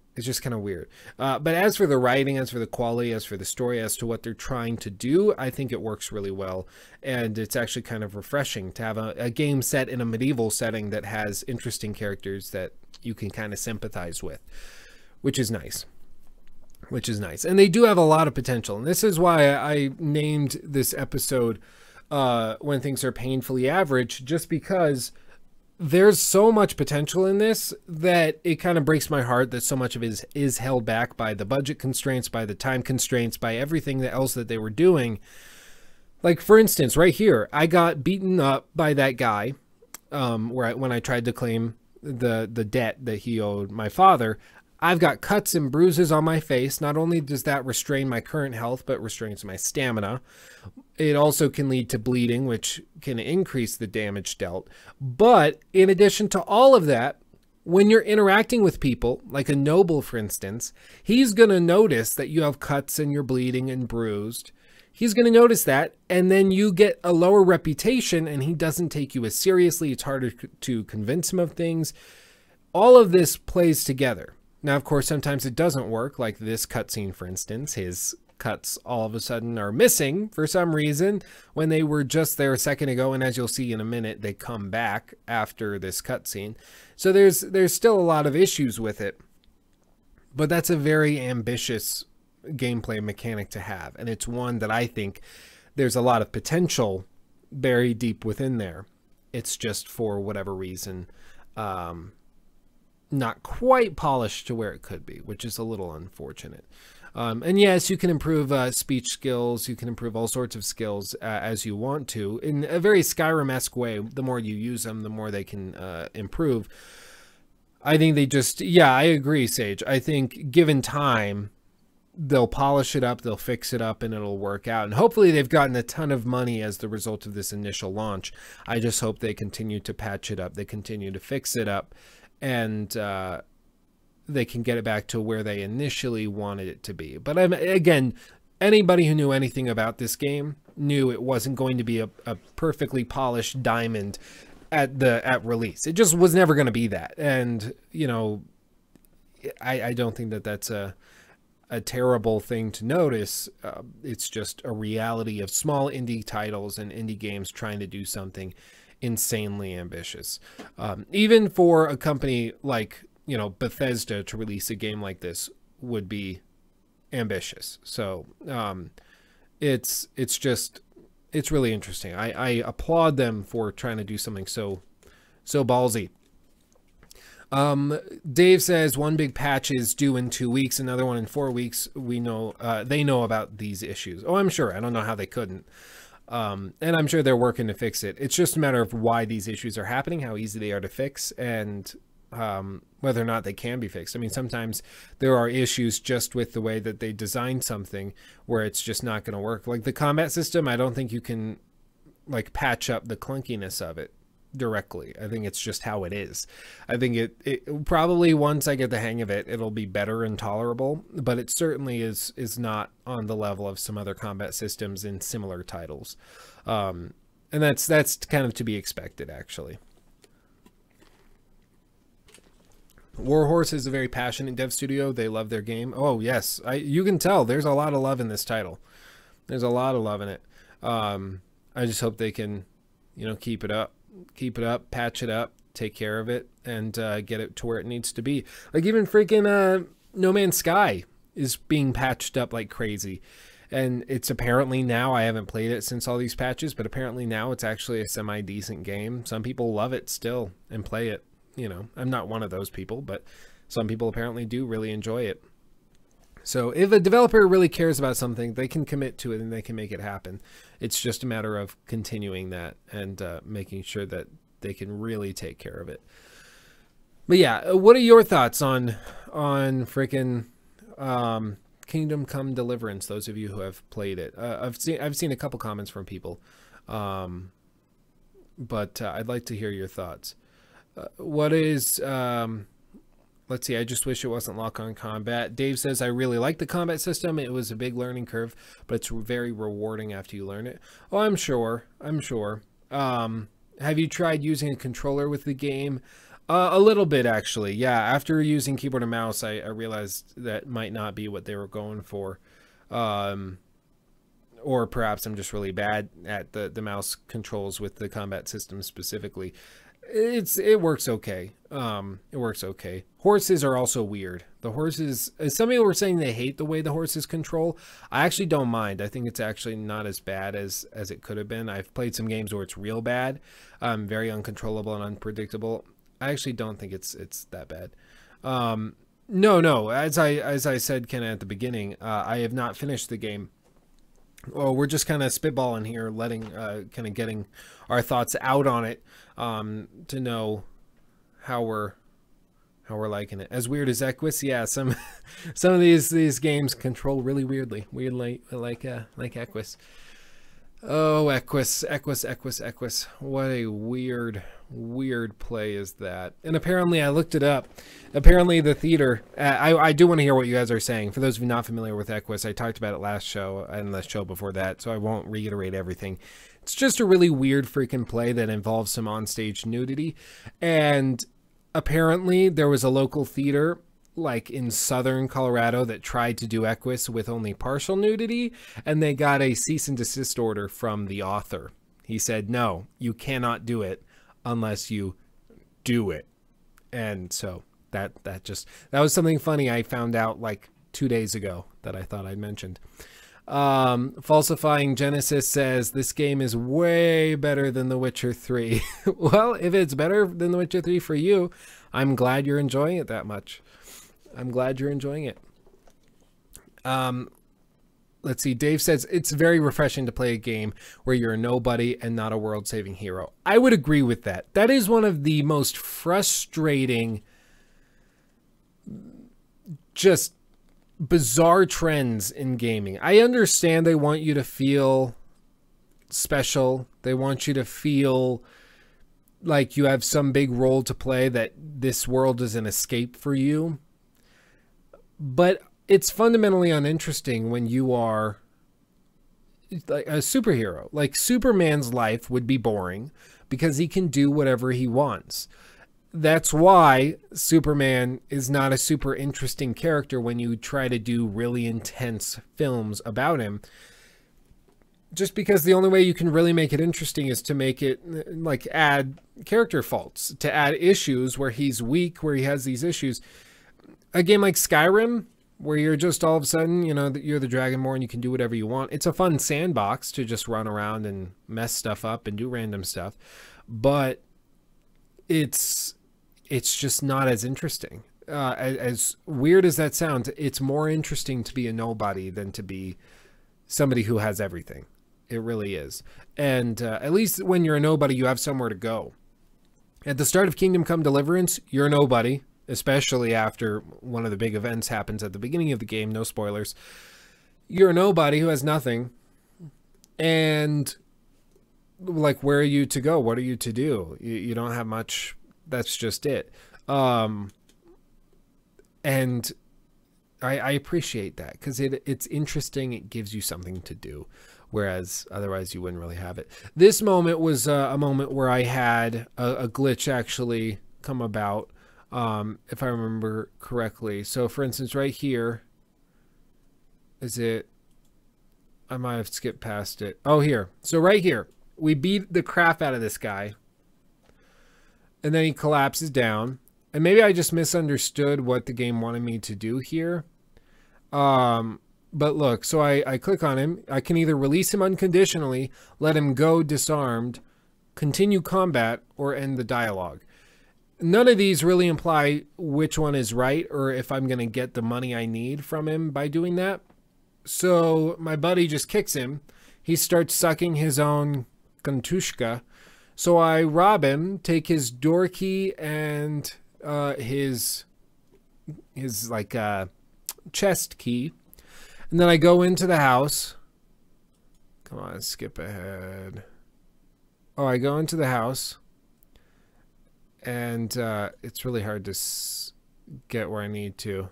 Speaker 2: weird. But as for the writing, as for the quality, as for the story, as to what they're trying to do, I think it works really well. And it's actually kind of refreshing to have a game set in a medieval setting that has interesting characters that you can kind of sympathize with, which is nice. And they do have a lot of potential. And this is why I named this episode When Things Are Painfully Average, just because there's so much potential in this that it kind of breaks my heart that so much of it is held back by the budget constraints, by the time constraints, by everything else that they were doing. Like, for instance, right here, I got beaten up by that guy when I tried to claim the debt that he owed my father. I've got cuts and bruises on my face. Not only does that restrain my current health, but restrains my stamina. It also can lead to bleeding, which can increase the damage dealt. But in addition to all of that, when you're interacting with people, like a noble, for instance, he's going to notice that you have cuts and you're bleeding and bruised. He's going to notice that, and then you get a lower reputation, and he doesn't take you as seriously. It's harder to convince him of things. All of this plays together. Now, of course, sometimes it doesn't work, like this cutscene, for instance. His cuts all of a sudden are missing for some reason when they were just there a second ago, and as you'll see in a minute, they come back after this cutscene. So there's still a lot of issues with it, but that's a very ambitious gameplay mechanic to have, and it's one that I think there's a lot of potential buried deep within there. It's just, for whatever reason, not quite polished to where it could be, which is a little unfortunate. And yes, you can improve speech skills, you can improve all sorts of skills as you want to, in a very Skyrim-esque way. The more you use them, the more they can improve. I think they just, yeah, I agree, Sage. I think given time, they'll polish it up, they'll fix it up, and it'll work out. And hopefully they've gotten a ton of money as the result of this initial launch. I just hope they continue to patch it up, they continue to fix it up, and they can get it back to where they initially wanted it to be. But again, anybody who knew anything about this game knew it wasn't going to be a perfectly polished diamond at release. It just was never going to be that. And, you know, I don't think that that's a terrible thing to notice. It's just a reality of small indie titles and indie games trying to do something insanely ambitious. Even for a company like, you know, Bethesda to release a game like this would be ambitious. So it's really interesting. I applaud them for trying to do something so ballsy. Dave says one big patch is due in 2 weeks, another one in 4 weeks. We know they know about these issues. Oh, I'm sure. I don't know how they couldn't. And I'm sure they're working to fix it. It's just a matter of why these issues are happening, how easy they are to fix, and whether or not they can be fixed. I mean, sometimes there are issues just with the way that they design something where it's just not going to work. Like the combat system, I don't think you can like patch up the clunkiness of it directly. I think it's just how it is. I think it probably, once I get the hang of it, it'll be better and tolerable, but it certainly is not on the level of some other combat systems in similar titles. And that's kind of to be expected, actually. Warhorse is a very passionate dev studio. They love their game. Oh yes, you can tell there's a lot of love in this title. There's a lot of love in it. I just hope they can, you know, keep it up, patch it up, take care of it, and get it to where it needs to be. Like even freaking No Man's Sky is being patched up like crazy, and it's apparently now, I haven't played it since all these patches, but apparently now it's actually a semi-decent game. Some people love it still and play it. You know, I'm not one of those people, but some people apparently do really enjoy it. So if a developer really cares about something, they can commit to it and they can make it happen. It's just a matter of continuing that and making sure that they can really take care of it. But yeah, what are your thoughts on freaking Kingdom Come Deliverance? Those of you who have played it, I've seen a couple comments from people, but I'd like to hear your thoughts. What is, let's see, I just wish it wasn't lock-on combat. Dave says, I really like the combat system. It was a big learning curve, but it's very rewarding after you learn it. Oh, I'm sure. Have you tried using a controller with the game? A little bit, actually. Yeah, after using keyboard and mouse, I realized that might not be what they were going for. Or perhaps I'm just really bad at the mouse controls with the combat system specifically. It works okay. It works okay. Horses are also weird. The horses, some people were saying they hate the way the horses control. I actually don't mind. I think it's actually not as bad as it could have been. I've played some games where it's real bad, very uncontrollable and unpredictable. I actually don't think it's that bad. No. As I said kind of at the beginning, I have not finished the game. Well, we're just kind of spitballing here, letting kind of getting our thoughts out on it, to know how we're liking it. As weird as Equus, yeah, some of these games control really weirdly like Equus. Oh, Equus. What a weird play is that. And apparently, I looked it up. Apparently, the theater, I do want to hear what you guys are saying. For those of you not familiar with Equus, I talked about it last show and the show before that, so I won't reiterate everything. It's just a really weird freaking play that involves some onstage nudity. And apparently, there was a local theater like in southern Colorado that tried to do Equus with only partial nudity, and they got a cease and desist order from the author. He said, no, you cannot do it unless you do it. And so that was something funny I found out like 2 days ago that I thought I'd mentioned. Falsifying Genesis says this game is way better than The Witcher 3. Well, if it's better than The Witcher 3 for you, I'm glad you're enjoying it that much. I'm glad you're enjoying it. Let's see. Dave says it's very refreshing to play a game where you're a nobody and not a world-saving hero. I would agree with that. That is one of the most frustrating, just bizarre trends in gaming. I understand they want you to feel special. They want you to feel like you have some big role to play, that this world is an escape for you. But it's fundamentally uninteresting when you are like a superhero. Like Superman's life would be boring because he can do whatever he wants. That's why Superman is not a super interesting character when you try to do really intense films about him. Just because the only way you can really make it interesting is to make it, like, add character faults, to add issues where he's weak, where he has these issues. A game like Skyrim, where you're just all of a sudden, you know, you're the Dragonborn and you can do whatever you want. It's a fun sandbox to just run around and mess stuff up and do random stuff. But it's just not as interesting. As weird as that sounds, it's more interesting to be a nobody than to be somebody who has everything. It really is. And at least when you're a nobody, you have somewhere to go. At the start of Kingdom Come Deliverance, you're a nobody, especially after one of the big events happens at the beginning of the game. No spoilers. You're a nobody who has nothing. And, like, where are you to go? What are you to do? You don't have much. That's just it. And I appreciate that because it's interesting. It gives you something to do, whereas otherwise you wouldn't really have it. This moment was a moment where I had a glitch actually come about, if I remember correctly. So, for instance, right here, is it? I might have skipped past it. Oh, here. So right here, we beat the crap out of this guy. And then he collapses down. And maybe I just misunderstood what the game wanted me to do here. But look, so I click on him. I can either release him unconditionally, let him go disarmed, continue combat, or end the dialogue. None of these really imply which one is right or if I'm going to get the money I need from him by doing that. So my buddy just kicks him. He starts sucking his own kantushka. So I rob him, take his door key and his like chest key, and then I go into the house. Come on, skip ahead. Oh, I go into the house, and it's really hard to get where I need to.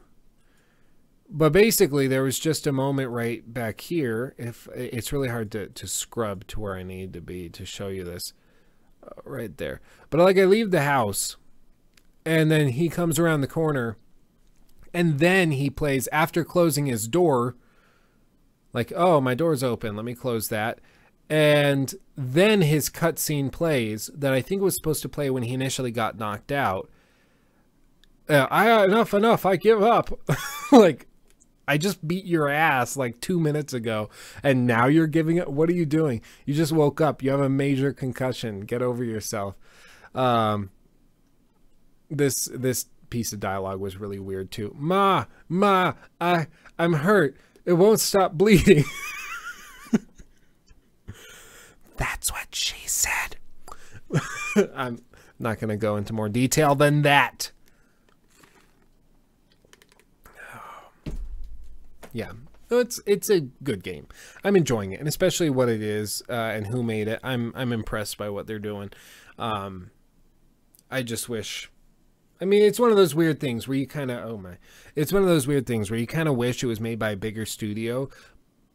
Speaker 2: But basically, there was just a moment right back here. If it's really hard to scrub to where I need to be to show you this. Right there. But like I leave the house and then he comes around the corner and then he plays, after closing his door, like, oh, my door's open, let me close that. And then his cutscene plays that I think was supposed to play when he initially got knocked out. Enough, I give up. Like, I just beat your ass like 2 minutes ago, and now you're giving up? What are you doing? You just woke up. You have a major concussion. Get over yourself. This piece of dialogue was really weird too. Ma, I'm hurt. It won't stop bleeding. That's what she said. I'm not going to go into more detail than that. Yeah, it's a good game. I'm enjoying it, and especially what it is and who made it. I'm impressed by what they're doing. I just wish. I mean, it's one of those weird things where you kind of it's one of those weird things where you kind of wish it was made by a bigger studio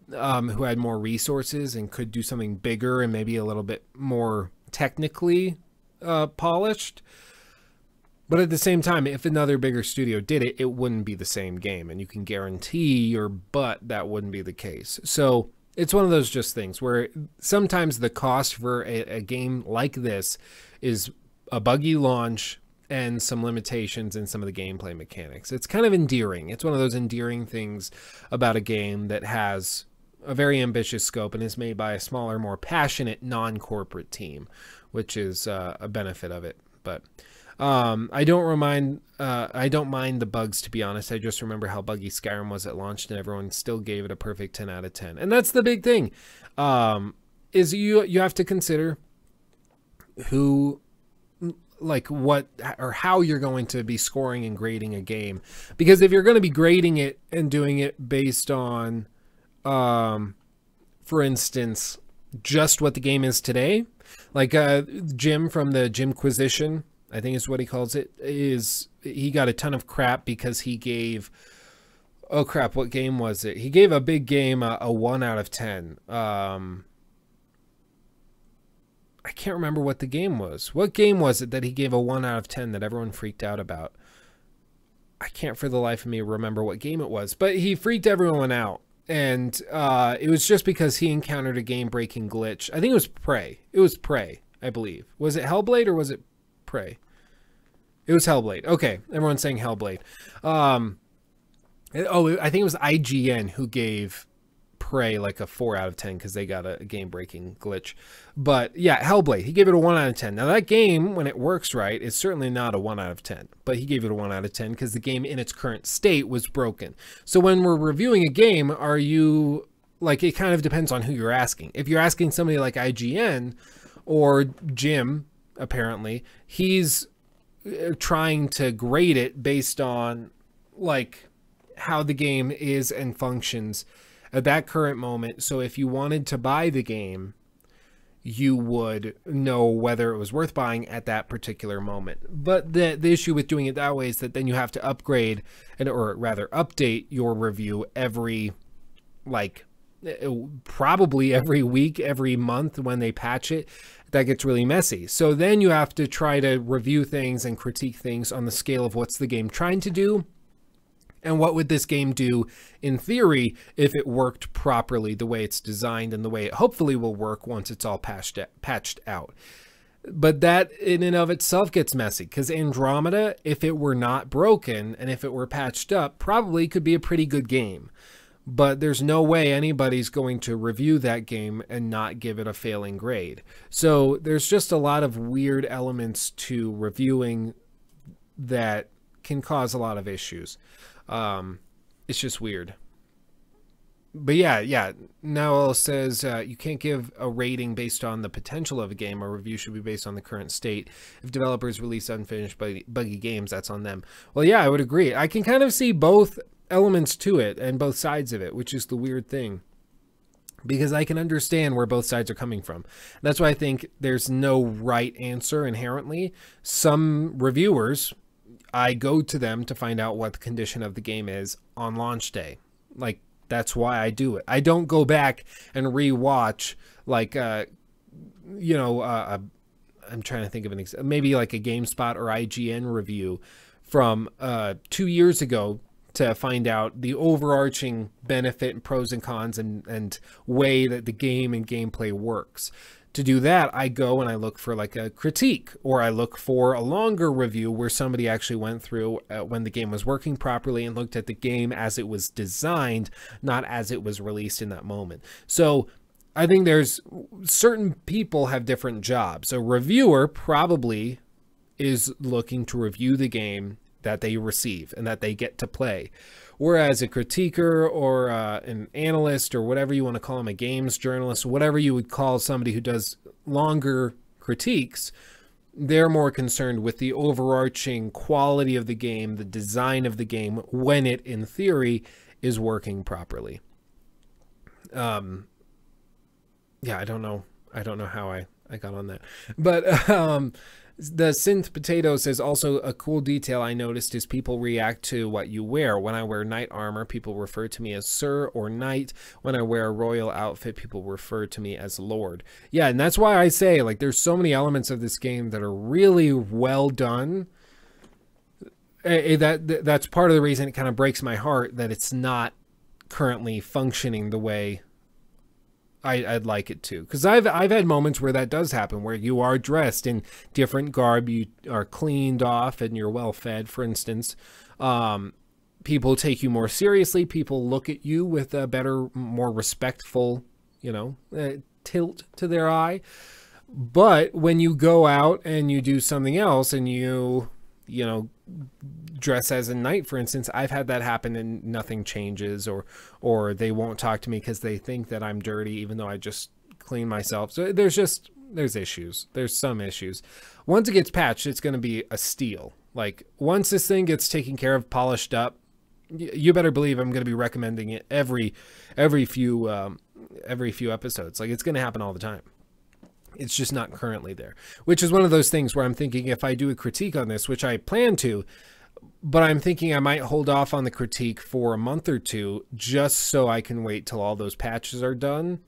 Speaker 2: who had more resources and could do something bigger and maybe a little bit more technically polished. But at the same time, if another bigger studio did it, it wouldn't be the same game. And you can guarantee your butt that wouldn't be the case. So it's one of those just things where sometimes the cost for a game like this is a buggy launch and some limitations in some of the gameplay mechanics. It's kind of endearing. It's one of those endearing things about a game that has a very ambitious scope and is made by a smaller, more passionate, non-corporate team, which is a benefit of it. But I don't mind the bugs, to be honest. I just remember how buggy Skyrim was at launch, and everyone still gave it a perfect 10 out of 10. And that's the big thing, is you have to consider who, like, what or how you're going to be scoring and grading a game. Because if you're going to be grading it and doing it based on, for instance, just what the game is today, like Jim from the Jimquisition, I think is what he calls it, he got a ton of crap because he gave, oh crap, what game was it? He gave a big game a 1 out of 10. I can't remember what the game was. What game was it that he gave a 1 out of 10 that everyone freaked out about? I can't for the life of me remember what game it was, but he freaked everyone out. And it was just because he encountered a game-breaking glitch. I think it was Prey. It was Prey, I believe. Was it Hellblade or was it Prey? It was Hellblade. Okay, everyone's saying Hellblade. I think it was IGN who gave Prey like a 4 out of 10 because they got a game-breaking glitch. But yeah, Hellblade, he gave it a 1 out of 10. Now that game, when it works right, is certainly not a 1 out of 10. But he gave it a 1 out of 10 because the game in its current state was broken. So when we're reviewing a game, are you, like, it kind of depends on who you're asking. If you're asking somebody like IGN or Jim, apparently, he's trying to grade it based on, like, how the game is and functions at that current moment. So if you wanted to buy the game, you would know whether it was worth buying at that particular moment. But the issue with doing it that way is that then you have to upgrade, or rather update your review every, like, probably every week, every month when they patch it. That gets really messy. So then you have to try to review things and critique things on the scale of what's the game trying to do, and what would this game do in theory if it worked properly the way it's designed and the way it hopefully will work once it's all patched out. But that in and of itself gets messy, because Andromeda, if it were not broken and if it were patched up, probably could be a pretty good game. But there's no way anybody's going to review that game and not give it a failing grade. So there's just a lot of weird elements to reviewing that can cause a lot of issues. It's just weird. But yeah. Noel says you can't give a rating based on the potential of a game. A review should be based on the current state. If developers release unfinished buggy games, that's on them. Well, yeah, I would agree. I can kind of see both elements to it and both sides of it, which is the weird thing, because I can understand where both sides are coming from. That's why I think there's no right answer inherently. Some reviewers, I go to them to find out what the condition of the game is on launch day. Like, that's why I do it. I don't go back and rewatch, like, I'm trying to think of an example, maybe like a GameSpot or IGN review from 2 years ago to find out the overarching benefit and pros and cons and way that the game and gameplay works. To do that, I go and I look for like a critique, or I look for a longer review where somebody actually went through when the game was working properly and looked at the game as it was designed, not as it was released in that moment. So I think there's certain people have different jobs. A reviewer probably is looking to review the game that they receive and that they get to play. Whereas a critiquer or an analyst, or whatever you want to call them, a games journalist, whatever you would call somebody who does longer critiques, they're more concerned with the overarching quality of the game, the design of the game, when it, in theory, is working properly. Yeah, I don't know how I got on that. But the Synth Potato says, also a cool detail I noticed is people react to what you wear. When I wear knight armor, people refer to me as Sir or Knight. When I wear a royal outfit, people refer to me as Lord. Yeah, and that's why I say, like, there's so many elements of this game that are really well done that's part of the reason it kind of breaks my heart that it's not currently functioning the way I'd like it to. Because I've had moments where that does happen, where you are dressed in different garb, you are cleaned off, and you're well fed, for instance. People take you more seriously. People look at you with a better, more respectful, tilt to their eye. But when you go out and you do something else and you dress as a knight, for instance, I've had that happen and nothing changes, or they won't talk to me because they think that I'm dirty, even though I just clean myself. So there's issues. There's some issues. Once it gets patched, it's going to be a steal. Like, once this thing gets taken care of, polished up, you better believe I'm going to be recommending it every few episodes. Like, it's going to happen all the time. It's just not currently there, which is one of those things where I'm thinking if I do a critique on this, which I plan to, but I'm thinking I might hold off on the critique for a month or two just so I can wait till all those patches are done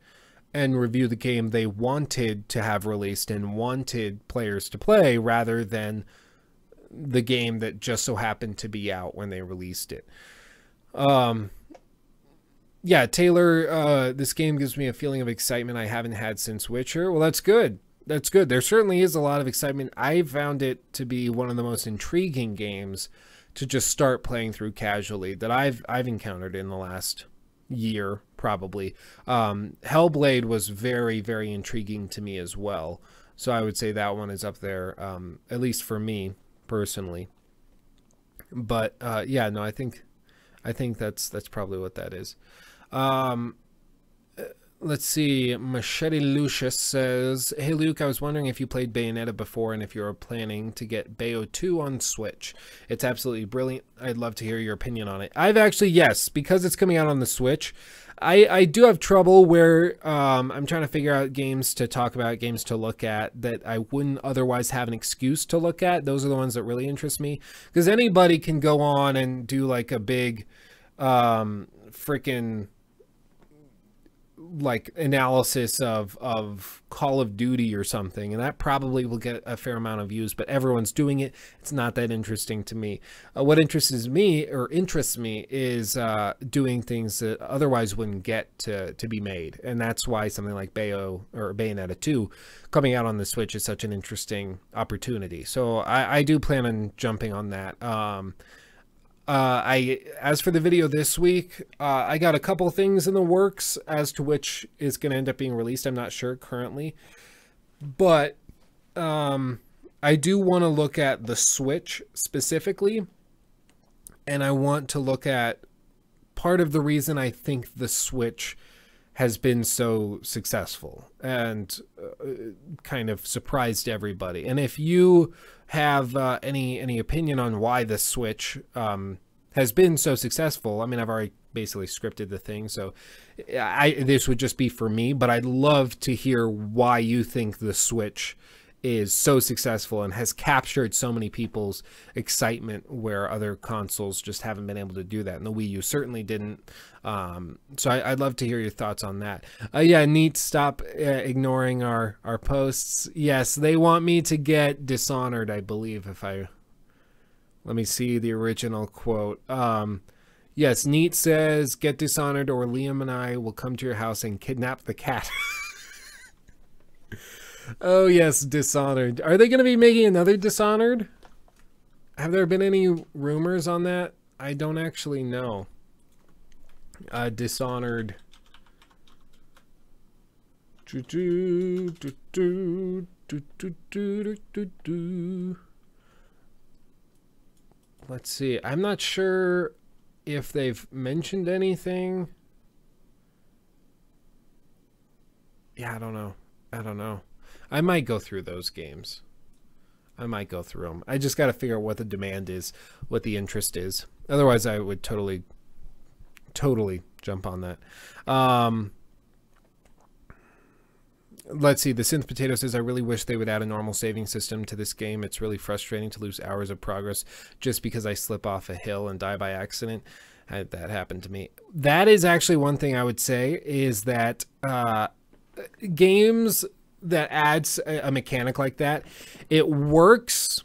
Speaker 2: and review the game they wanted to have released and wanted players to play, rather than the game that just so happened to be out when they released it. Yeah, Taylor, this game gives me a feeling of excitement I haven't had since Witcher. Well, that's good. That's good. There certainly is a lot of excitement. I found it to be one of the most intriguing games to just start playing through casually that I've encountered in the last year, probably. Hellblade was very, very intriguing to me as well. So I would say that one is up there, at least for me personally. But yeah, no, I think that's probably what that is. Let's see. Machete Lucius says, "Hey Luke, I was wondering if you played Bayonetta before and if you're planning to get Bayo 2 on Switch. It's absolutely brilliant. I'd love to hear your opinion on it." I've actually, yes, because it's coming out on the Switch, I do have trouble where I'm trying to figure out games to talk about, games to look at that I wouldn't otherwise have an excuse to look at. Those are the ones that really interest me, because anybody can go on and do like a big freaking like analysis of Call of Duty or something, and that probably will get a fair amount of views, but everyone's doing it. It's not that interesting to me. What interests me is doing things that otherwise wouldn't get to be made, and that's why something like Bayonetta 2 coming out on the Switch is such an interesting opportunity. So I do plan on jumping on that. As for the video this week, I got a couple things in the works as to which is going to end up being released. I'm not sure currently, but I do want to look at the Switch specifically, and I want to look at part of the reason I think the Switch has been so successful and kind of surprised everybody. And if you have any opinion on why the Switch has been so successful, I mean, I've already basically scripted the thing, so this would just be for me, but I'd love to hear why you think the Switch is so successful and has captured so many people's excitement where other consoles just haven't been able to do that, and the Wii U certainly didn't. So I'd love to hear your thoughts on that. Yeah, Neat, stop ignoring our posts. Yes, they want me to get Dishonored, I believe, let me see the original quote. Yes, Neat says, "Get Dishonored or Liam and I will come to your house and kidnap the cat." Oh yes, Dishonored. Are they going to be making another Dishonored? Have there been any rumors on that? I don't actually know. Dishonored. Let's see. I'm not sure if they've mentioned anything. Yeah, I don't know. I might go through those games. I might go through them. I just got to figure out what the demand is, what the interest is. Otherwise, I would totally jump on that. Let's see. The Synth Potato says, "I really wish they would add a normal saving system to this game. It's really frustrating to lose hours of progress just because I slip off a hill and die by accident." That happened to me. That is actually one thing I would say, is that games that adds a mechanic like that, it works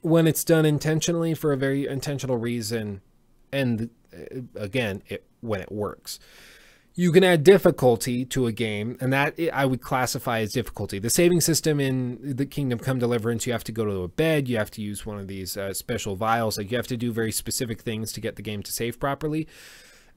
Speaker 2: when it's done intentionally for a very intentional reason, and again, when it works. You can add difficulty to a game, and that I would classify as difficulty. The saving system in the Kingdom Come Deliverance, you have to go to a bed, you have to use one of these special vials, like you have to do very specific things to get the game to save properly.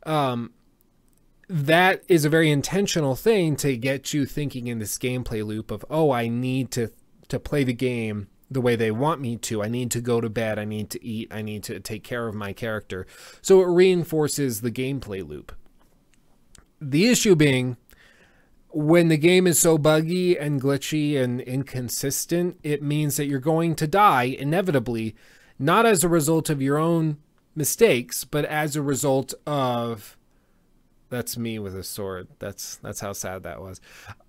Speaker 2: That is a very intentional thing to get you thinking in this gameplay loop of, oh, I need to play the game the way they want me to. I need to go to bed, I need to eat, I need to take care of my character. So it reinforces the gameplay loop. The issue being, when the game is so buggy and glitchy and inconsistent, it means that you're going to die inevitably, not as a result of your own mistakes, but as a result of... That's me with a sword. That's how sad that was.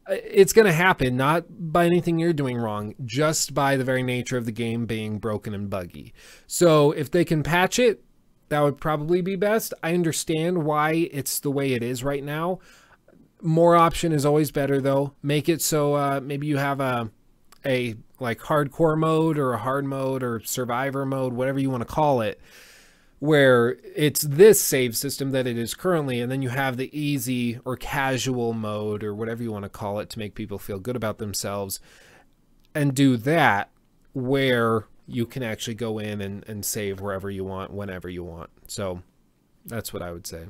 Speaker 2: It's going to happen, not by anything you're doing wrong, just by the very nature of the game being broken and buggy. So if they can patch it, that would probably be best. I understand why it's the way it is right now. More option is always better, though. Make it so maybe you have a like hardcore mode or a hard mode or survivor mode, whatever you want to call it, where it's this save system that it is currently, and then you have the easy or casual mode or whatever you want to call it to make people feel good about themselves, and do that where you can actually go in and save wherever you want, whenever you want. So that's what I would say.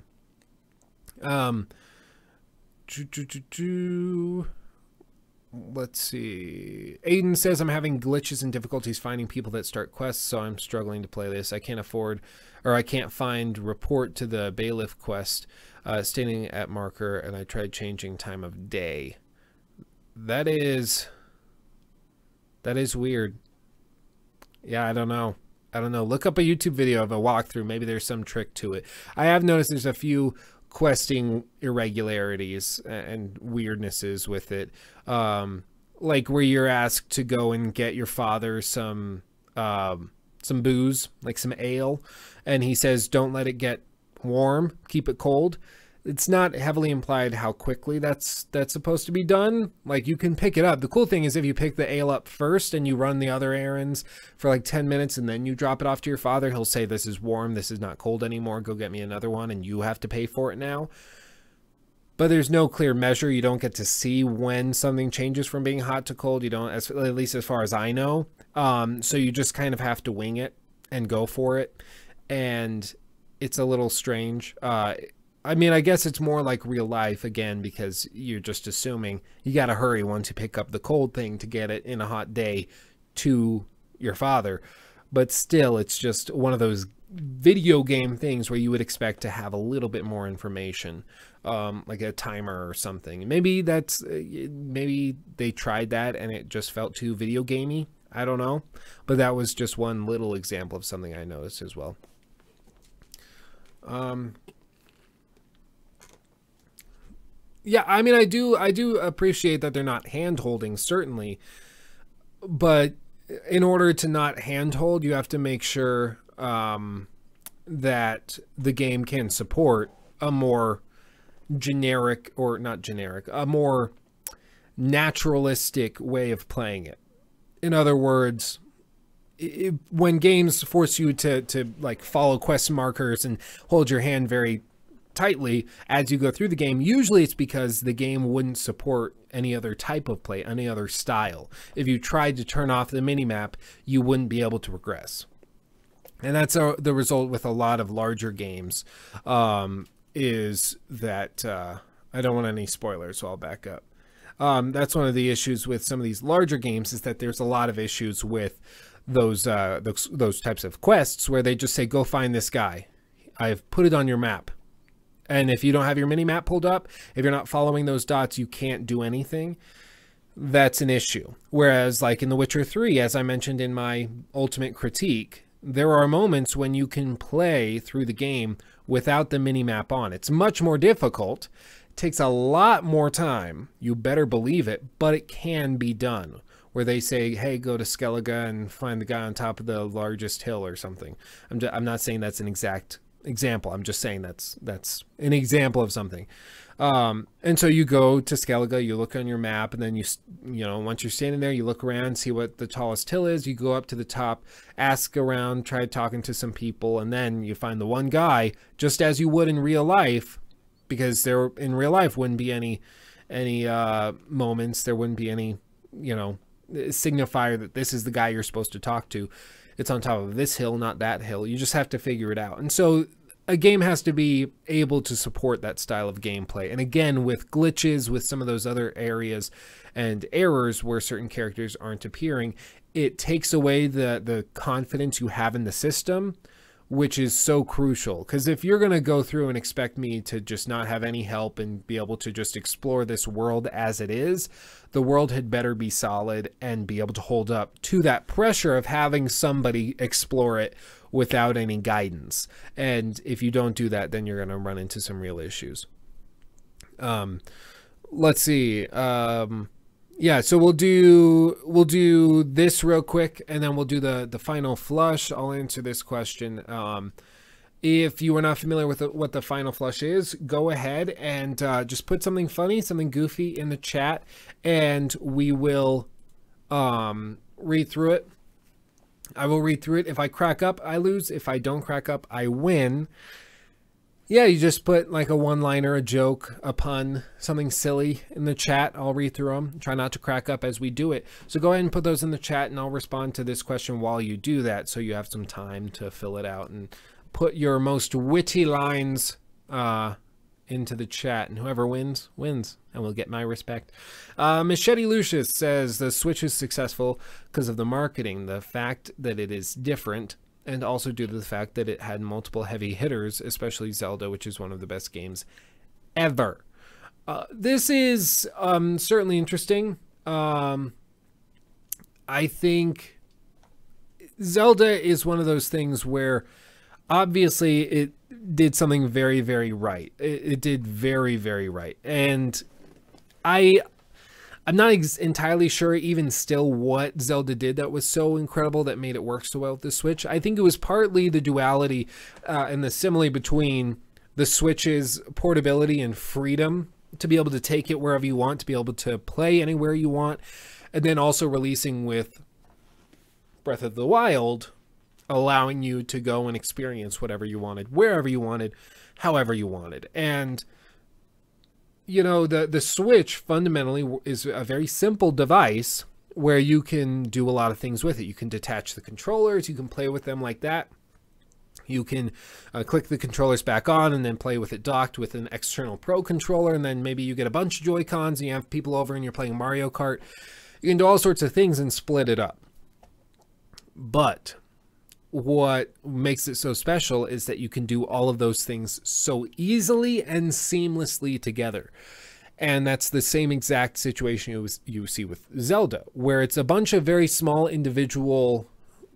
Speaker 2: Let's see. Aiden says, I'm having glitches and difficulties finding people that start quests, so I'm struggling to play this. I can't afford, or I can't find report to the bailiff quest standing at marker, and I tried changing time of day. That is weird. Yeah, I don't know. Look up a YouTube video of a walkthrough. Maybe there's some trick to it. I have noticed there's a few questing irregularities and weirdnesses with it. Like where you're asked to go and get your father some booze, like some ale, and he says, don't let it get warm, keep it cold. It's not heavily implied how quickly that's supposed to be done. Like, you can pick it up. The cool thing is if you pick the ale up first and you run the other errands for like 10 minutes and then you drop it off to your father, he'll say, this is warm, this is not cold anymore, go get me another one, and you have to pay for it now. But there's no clear measure. You don't get to see when something changes from being hot to cold. You don't, at least as far as I know. So you just kind of have to wing it and go for it. And it's a little strange. I mean, I guess it's more like real life, again, because you're just assuming you got to hurry once you pick up the cold thing to get it in a hot day to your father. But still, it's just one of those video game things where you would expect to have a little bit more information, like a timer or something. Maybe they tried that and it just felt too video gamey. I don't know. But that was just one little example of something I noticed as well. Yeah, I mean, I do appreciate that they're not hand-holding, certainly. But in order to not hand-hold, you have to make sure that the game can support a more generic, or not generic, a more naturalistic way of playing it. In other words, when games force you to like follow quest markers and hold your hand very tightly as you go through the game, usually it's because the game wouldn't support any other type of play, any other style. If you tried to turn off the minimap, you wouldn't be able to progress. And that's the result with a lot of larger games, is that, I don't want any spoilers, so I'll back up. That's one of the issues with some of these larger games, is that there's a lot of issues with those types of quests where they just say, go find this guy. I've put it on your map. And if you don't have your mini-map pulled up, if you're not following those dots, you can't do anything. That's an issue. Whereas, like in The Witcher 3, as I mentioned in my ultimate critique, there are moments when you can play through the game without the mini-map on. It's much more difficult. It takes a lot more time. You better believe it, but it can be done. Where they say, hey, go to Skellige and find the guy on top of the largest hill or something. I'm not saying that's an exact example. I'm just saying that's an example of something. And so you go to Skellige, you look on your map, and then you know, once you're standing there, you look around, see what the tallest hill is. You go up to the top, ask around, try talking to some people, and then you find the one guy, just as you would in real life, because there in real life wouldn't be any moments, there wouldn't be any, you know, signifier that this is the guy you're supposed to talk to. It's on top of this hill, not that hill. You just have to figure it out. And so a game has to be able to support that style of gameplay. And again, with glitches, with some of those other areas and errors where certain characters aren't appearing, it takes away the confidence you have in the system, which is so crucial. Because if you're going to go through and expect me to just not have any help and be able to just explore this world as it is, the world had better be solid and be able to hold up to that pressure of having somebody explore it without any guidance. And if you don't do that, then you're going to run into some real issues. Let's see. Yeah, so we'll do this real quick, and then we'll do the final flush. I'll answer this question. If you are not familiar with what the final flush is, go ahead and just put something funny, something goofy in the chat, and we will read through it. I will read through it. If I crack up, I lose. If I don't crack up, I win. Yeah, you just put like a one-liner, a joke, a pun, something silly in the chat. I'll read through them. Try not to crack up as we do it. So go ahead and put those in the chat, and I'll respond to this question while you do that, so you have some time to fill it out and put your most witty lines into the chat, and whoever wins, wins, and will get my respect. Machete Lucius says the Switch is successful because of the marketing, the fact that it is different, and also due to the fact that it had multiple heavy hitters, especially Zelda, which is one of the best games ever. This is certainly interesting. I think Zelda is one of those things where obviously it did something very, very right. It did very, very right. And I'm not entirely sure even still what Zelda did that was so incredible that made it work so well with the Switch. I think it was partly the duality and the simile between the Switch's portability and freedom to be able to take it wherever you want, to be able to play anywhere you want, and then also releasing with Breath of the Wild, allowing you to go and experience whatever you wanted, wherever you wanted, however you wanted. And you know, the Switch fundamentally is a very simple device where you can do a lot of things with it. You can detach the controllers, you can play with them like that. You can click the controllers back on and then play with it docked with an external Pro controller, and then maybe you get a bunch of Joy-Cons and you have people over and you're playing Mario Kart. You can do all sorts of things and split it up. But what makes it so special is that you can do all of those things so easily and seamlessly together. And that's the same exact situation you see with Zelda, where it's a bunch of very small individual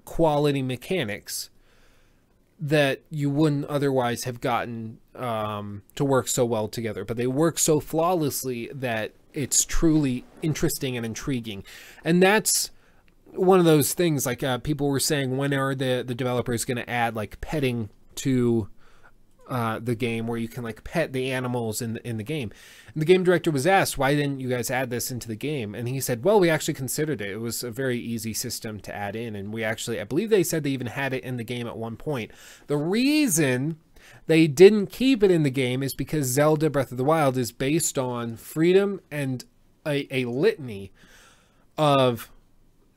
Speaker 2: quality mechanics that you wouldn't otherwise have gotten to work so well together. But they work so flawlessly that it's truly interesting and intriguing. And that's one of those things, like people were saying, when are the developers going to add like petting to the game, where you can like pet the animals in the game? And the game director was asked, why didn't you guys add this into the game? And he said, well, we actually considered it. It was a very easy system to add in, and we actually, I believe they said they even had it in the game at one point. The reason they didn't keep it in the game is because Zelda Breath of the Wild is based on freedom and a litany of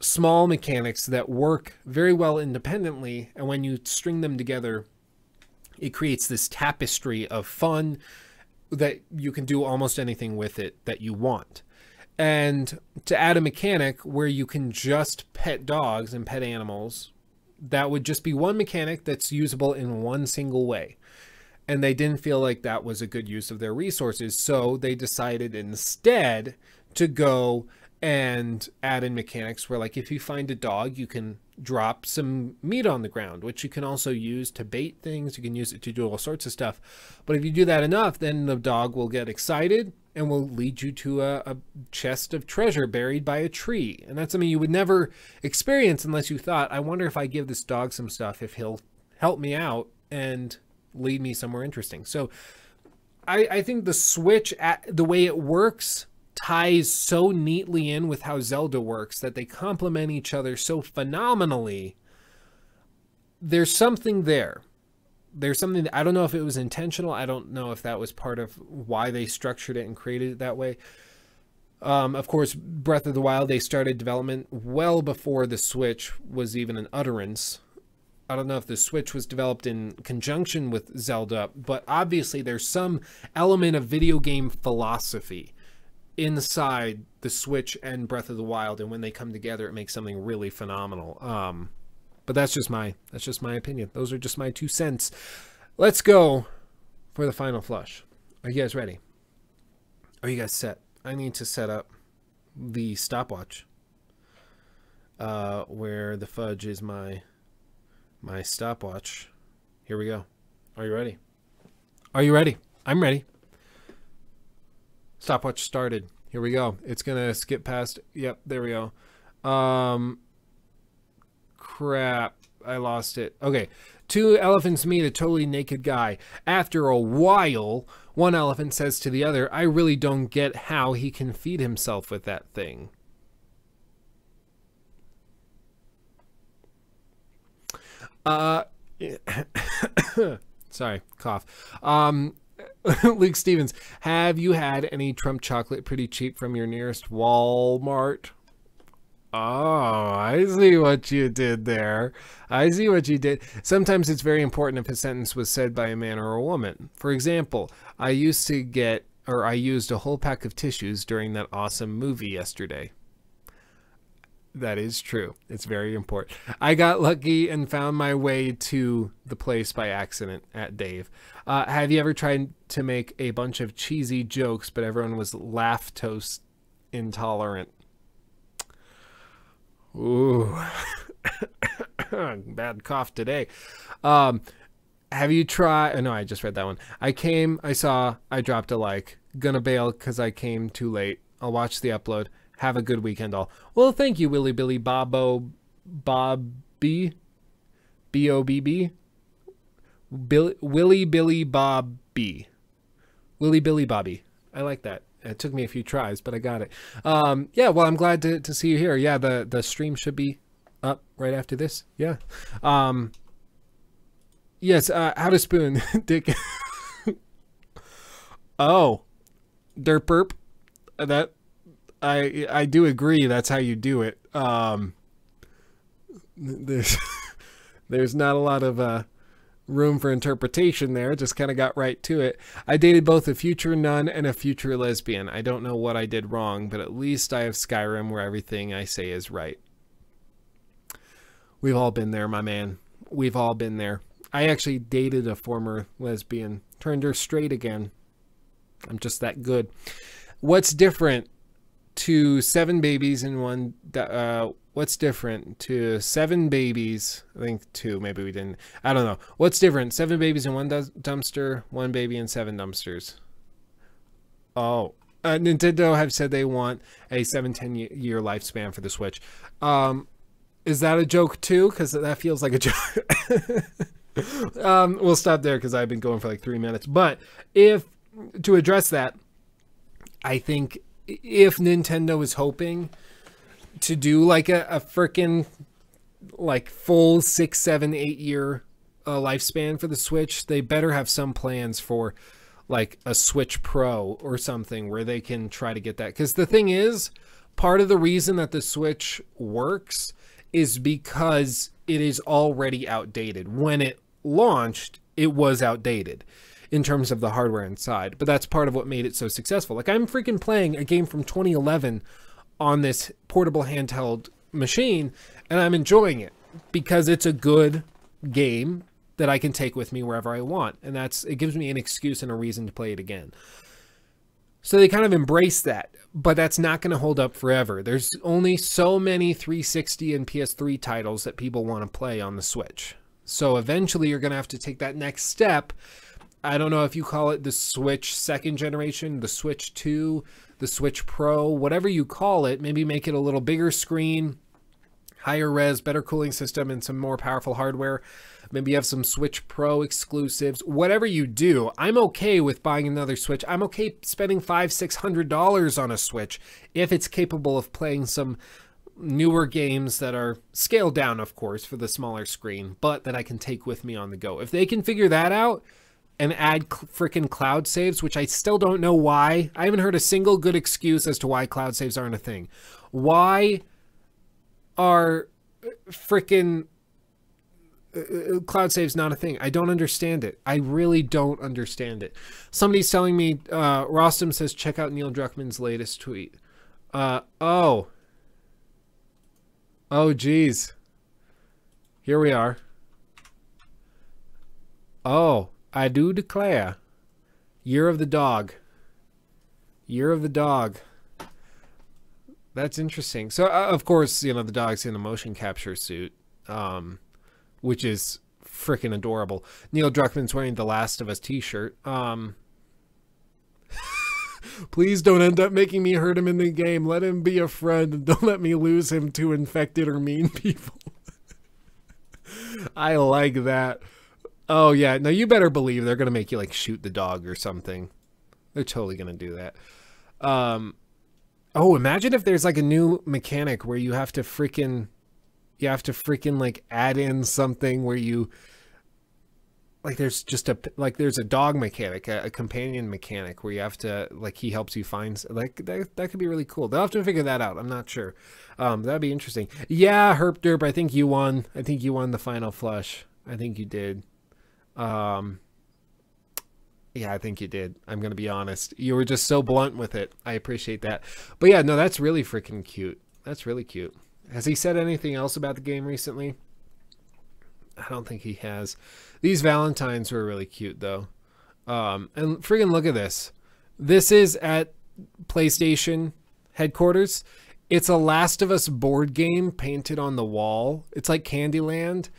Speaker 2: small mechanics that work very well independently, and when you string them together, it creates this tapestry of fun that you can do almost anything with it that you want. And to add a mechanic where you can just pet dogs and pet animals, that would just be one mechanic that's usable in one single way. And they didn't feel like that was a good use of their resources, so they decided instead to go and add in mechanics where, like, if you find a dog, you can drop some meat on the ground, which you can also use to bait things. You can use it to do all sorts of stuff. But if you do that enough, then the dog will get excited and will lead you to a chest of treasure buried by a tree. And that's something you would never experience unless you thought, I wonder if I give this dog some stuff, if he'll help me out and lead me somewhere interesting. So I think the Switch, the way it works, ties so neatly in with how Zelda works that they complement each other so phenomenally. There's something there. There's something that, I don't know if it was intentional. I don't know if that was part of why they structured it and created it that way. Of course, Breath of the Wild, they started development well before the Switch was even an utterance. I don't know if the Switch was developed in conjunction with Zelda, but obviously there's some element of video game philosophy inside the Switch and Breath of the Wild, and when they come together, it makes something really phenomenal. But that's just my opinion. Those are just my 2 cents. Let's go for the final flush. Are you guys ready? Are you guys set? I need to set up the stopwatch. Where the fudge is my stopwatch. Here we go. Are you ready? Are you ready? I'm ready. Stopwatch started. Here we go. It's gonna skip past. Yep, there we go. Crap. I lost it. Okay. 2 elephants meet a totally naked guy. After a while, one elephant says to the other, I really don't get how he can feed himself with that thing. Sorry, cough. Luke Stevens, have you had any Trump chocolate pretty cheap from your nearest Walmart? Oh, I see what you did there. I see what you did. Sometimes it's very important if a sentence was said by a man or a woman. For example, I used a whole pack of tissues during that awesome movie yesterday. That is true. It's very important. I got lucky and found my way to the place by accident at Dave. Have you ever tried to make a bunch of cheesy jokes, but everyone was lactose intolerant? Ooh. Bad cough today. Have you tried... No, I just read that one. I saw, I dropped a like. Gonna bail because I came too late. I'll watch the upload. Have a good weekend, all. Well, thank you, Willy Billy Bobby. B-O-B-B? Willy Billy Bobby. Willy Billy Bobby. I like that. It took me a few tries, but I got it. Yeah, well, I'm glad to see you here. Yeah, the stream should be up right after this. Yeah. Yes, how to spoon, Dick. Oh, derp burp. That... I do agree that's how you do it. There's not a lot of room for interpretation there. Just kind of got right to it. I dated both a future nun and a future lesbian. I don't know what I did wrong, but at least I have Skyrim where everything I say is right. We've all been there, my man. We've all been there. I actually dated a former lesbian. Turned her straight again. I'm just that good. What's different to 7 babies in one... what's different to 7 babies? I think 2. Maybe we didn't. I don't know. What's different? 7 babies in one dumpster, 1 baby in 7 dumpsters. Oh. Nintendo have said they want a 7-10 year lifespan for the Switch. Is that a joke too? Because that feels like a joke. We'll stop there because I've been going for like 3 minutes. But to address that, I think if Nintendo is hoping to do like a freaking like full 6, 7, 8 year lifespan for the Switch, they better have some plans for like a Switch Pro or something where they can try to get that. Because the thing is, part of the reason that the Switch works is because it is already outdated. When it launched, it was outdated in terms of the hardware inside, but that's part of what made it so successful. Like, I'm freaking playing a game from 2011 on this portable handheld machine, and I'm enjoying it because it's a good game that I can take with me wherever I want, and it gives me an excuse and a reason to play it again. So they kind of embrace that, but that's not going to hold up forever. There's only so many 360 and PS3 titles that people want to play on the Switch. So eventually you're going to have to take that next step. I don't know if you call it the Switch 2nd generation, the Switch 2, the Switch Pro, whatever you call it. Maybe make it a little bigger screen, higher res, better cooling system, and some more powerful hardware. Maybe you have some Switch Pro exclusives. Whatever you do, I'm okay with buying another Switch. I'm okay spending $500-600 on a Switch if it's capable of playing some newer games that are scaled down, of course, for the smaller screen, but that I can take with me on the go. If they can figure that out and add freaking cloud saves, which I still don't know why. I haven't heard a single good excuse as to why cloud saves aren't a thing. Why are freaking cloud saves not a thing? I don't understand it. I really don't understand it. Somebody's telling me, Rostam says, check out Neil Druckmann's latest tweet. Oh, geez. Here we are. Oh, I do declare. Year of the Dog. Year of the Dog. That's interesting. So, of course, you know, the dog's in a motion capture suit, which is freaking adorable. Neil Druckmann's wearing the Last of Us t-shirt. Please don't end up making me hurt him in the game. Let him be a friend and don't let me lose him to infected or mean people. I like that. Oh, yeah. Now, you better believe they're going to make you, like, shoot the dog or something. They're totally going to do that. Oh, imagine if there's, like, a new mechanic where you have to freaking, like, add in something where you, like, there's just a, like, there's a dog mechanic, a companion mechanic where you have to, like, he helps you find, like, that could be really cool. They'll have to figure that out. I'm not sure. That'd be interesting. Yeah, Herp Derp, I think you won. I think you won the final flush. I think you did. Yeah, I think you did. I'm going to be honest. You were just so blunt with it. I appreciate that. But yeah, no, that's really freaking cute. That's really cute. Has he said anything else about the game recently? I don't think he has. These Valentines were really cute, though. And freaking look at this. This is at PlayStation headquarters. It's a Last of Us board game painted on the wall. It's like Candyland.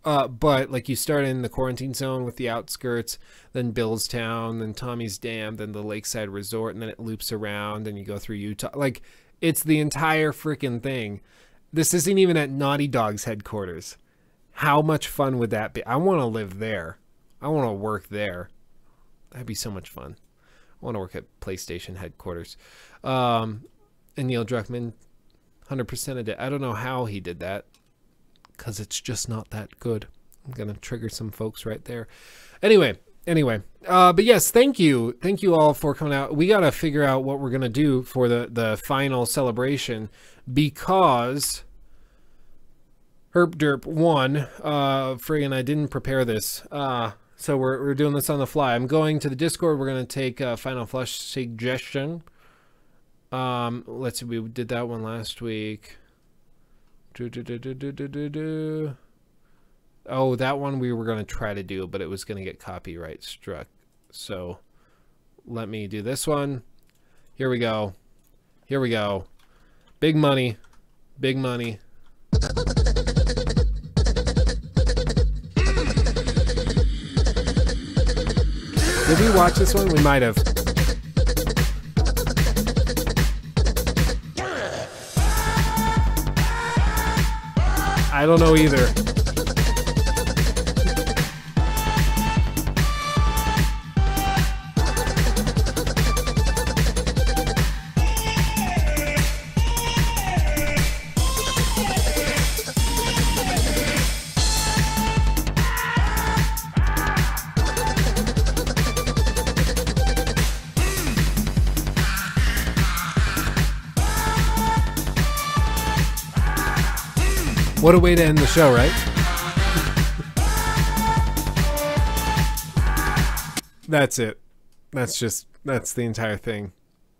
Speaker 2: But like you start in the quarantine zone with the outskirts, then Billstown, then Tommy's Dam, then the Lakeside Resort, and then it loops around and you go through Utah. Like, it's the entire freaking thing. This isn't even at Naughty Dog's headquarters. How much fun would that be? I want to live there. I want to work there. That'd be so much fun. I want to work at PlayStation headquarters. And Neil Druckmann, 100% of it. I don't know how he did that, because it's just not that good. I'm gonna trigger some folks right there. Anyway, but yes, thank you all for coming out. We gotta figure out what we're gonna do for the final celebration, because Herp Derp won. Friggin' I didn't prepare this, so we're doing this on the fly. I'm going to the Discord. We're gonna take a final flush suggestion. Let's see, we did that one last week. Oh, that one we were going to try to do, but it was going to get copyright struck. So let me do this one. Here we go. Here we go. Big money. Big money. Did we watch this one? We might have. I don't know either. What a way to end the show, right? That's it. That's the entire thing.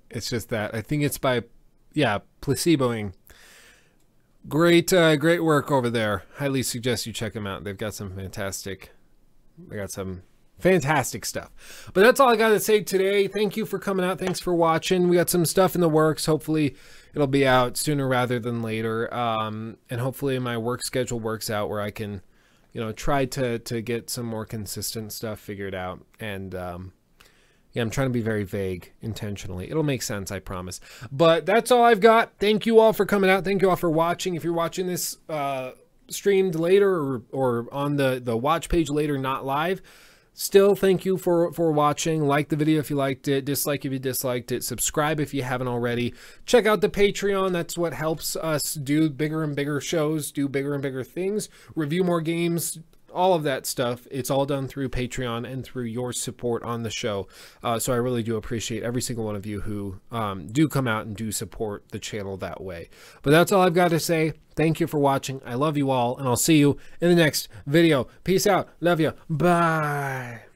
Speaker 2: It's just that. I think it's by, yeah, Placeboing. Great work over there. Highly suggest you check them out. They've got some fantastic stuff. But that's all I got to say today. Thank you for coming out. Thanks for watching. We got some stuff in the works. Hopefully it'll be out sooner rather than later. And hopefully my work schedule works out where I can, you know, try to get some more consistent stuff figured out. And, Yeah, I'm trying to be very vague intentionally. It'll make sense, I promise. But that's all I've got. Thank you all for coming out. Thank you all for watching. If you're watching this streamed later or on the watch page later, not live, still thank you for watching. Like the video if you liked it, dislike if you disliked it, subscribe if you haven't already. Check out the Patreon. That's what helps us do bigger and bigger shows, do bigger and bigger things, review more games, all of that stuff. It's all done through Patreon and through your support on the show. So I really do appreciate every single one of you who do come out and do support the channel that way. But that's all I've got to say. Thank you for watching. I love you all, and I'll see you in the next video. Peace out. Love you. Bye.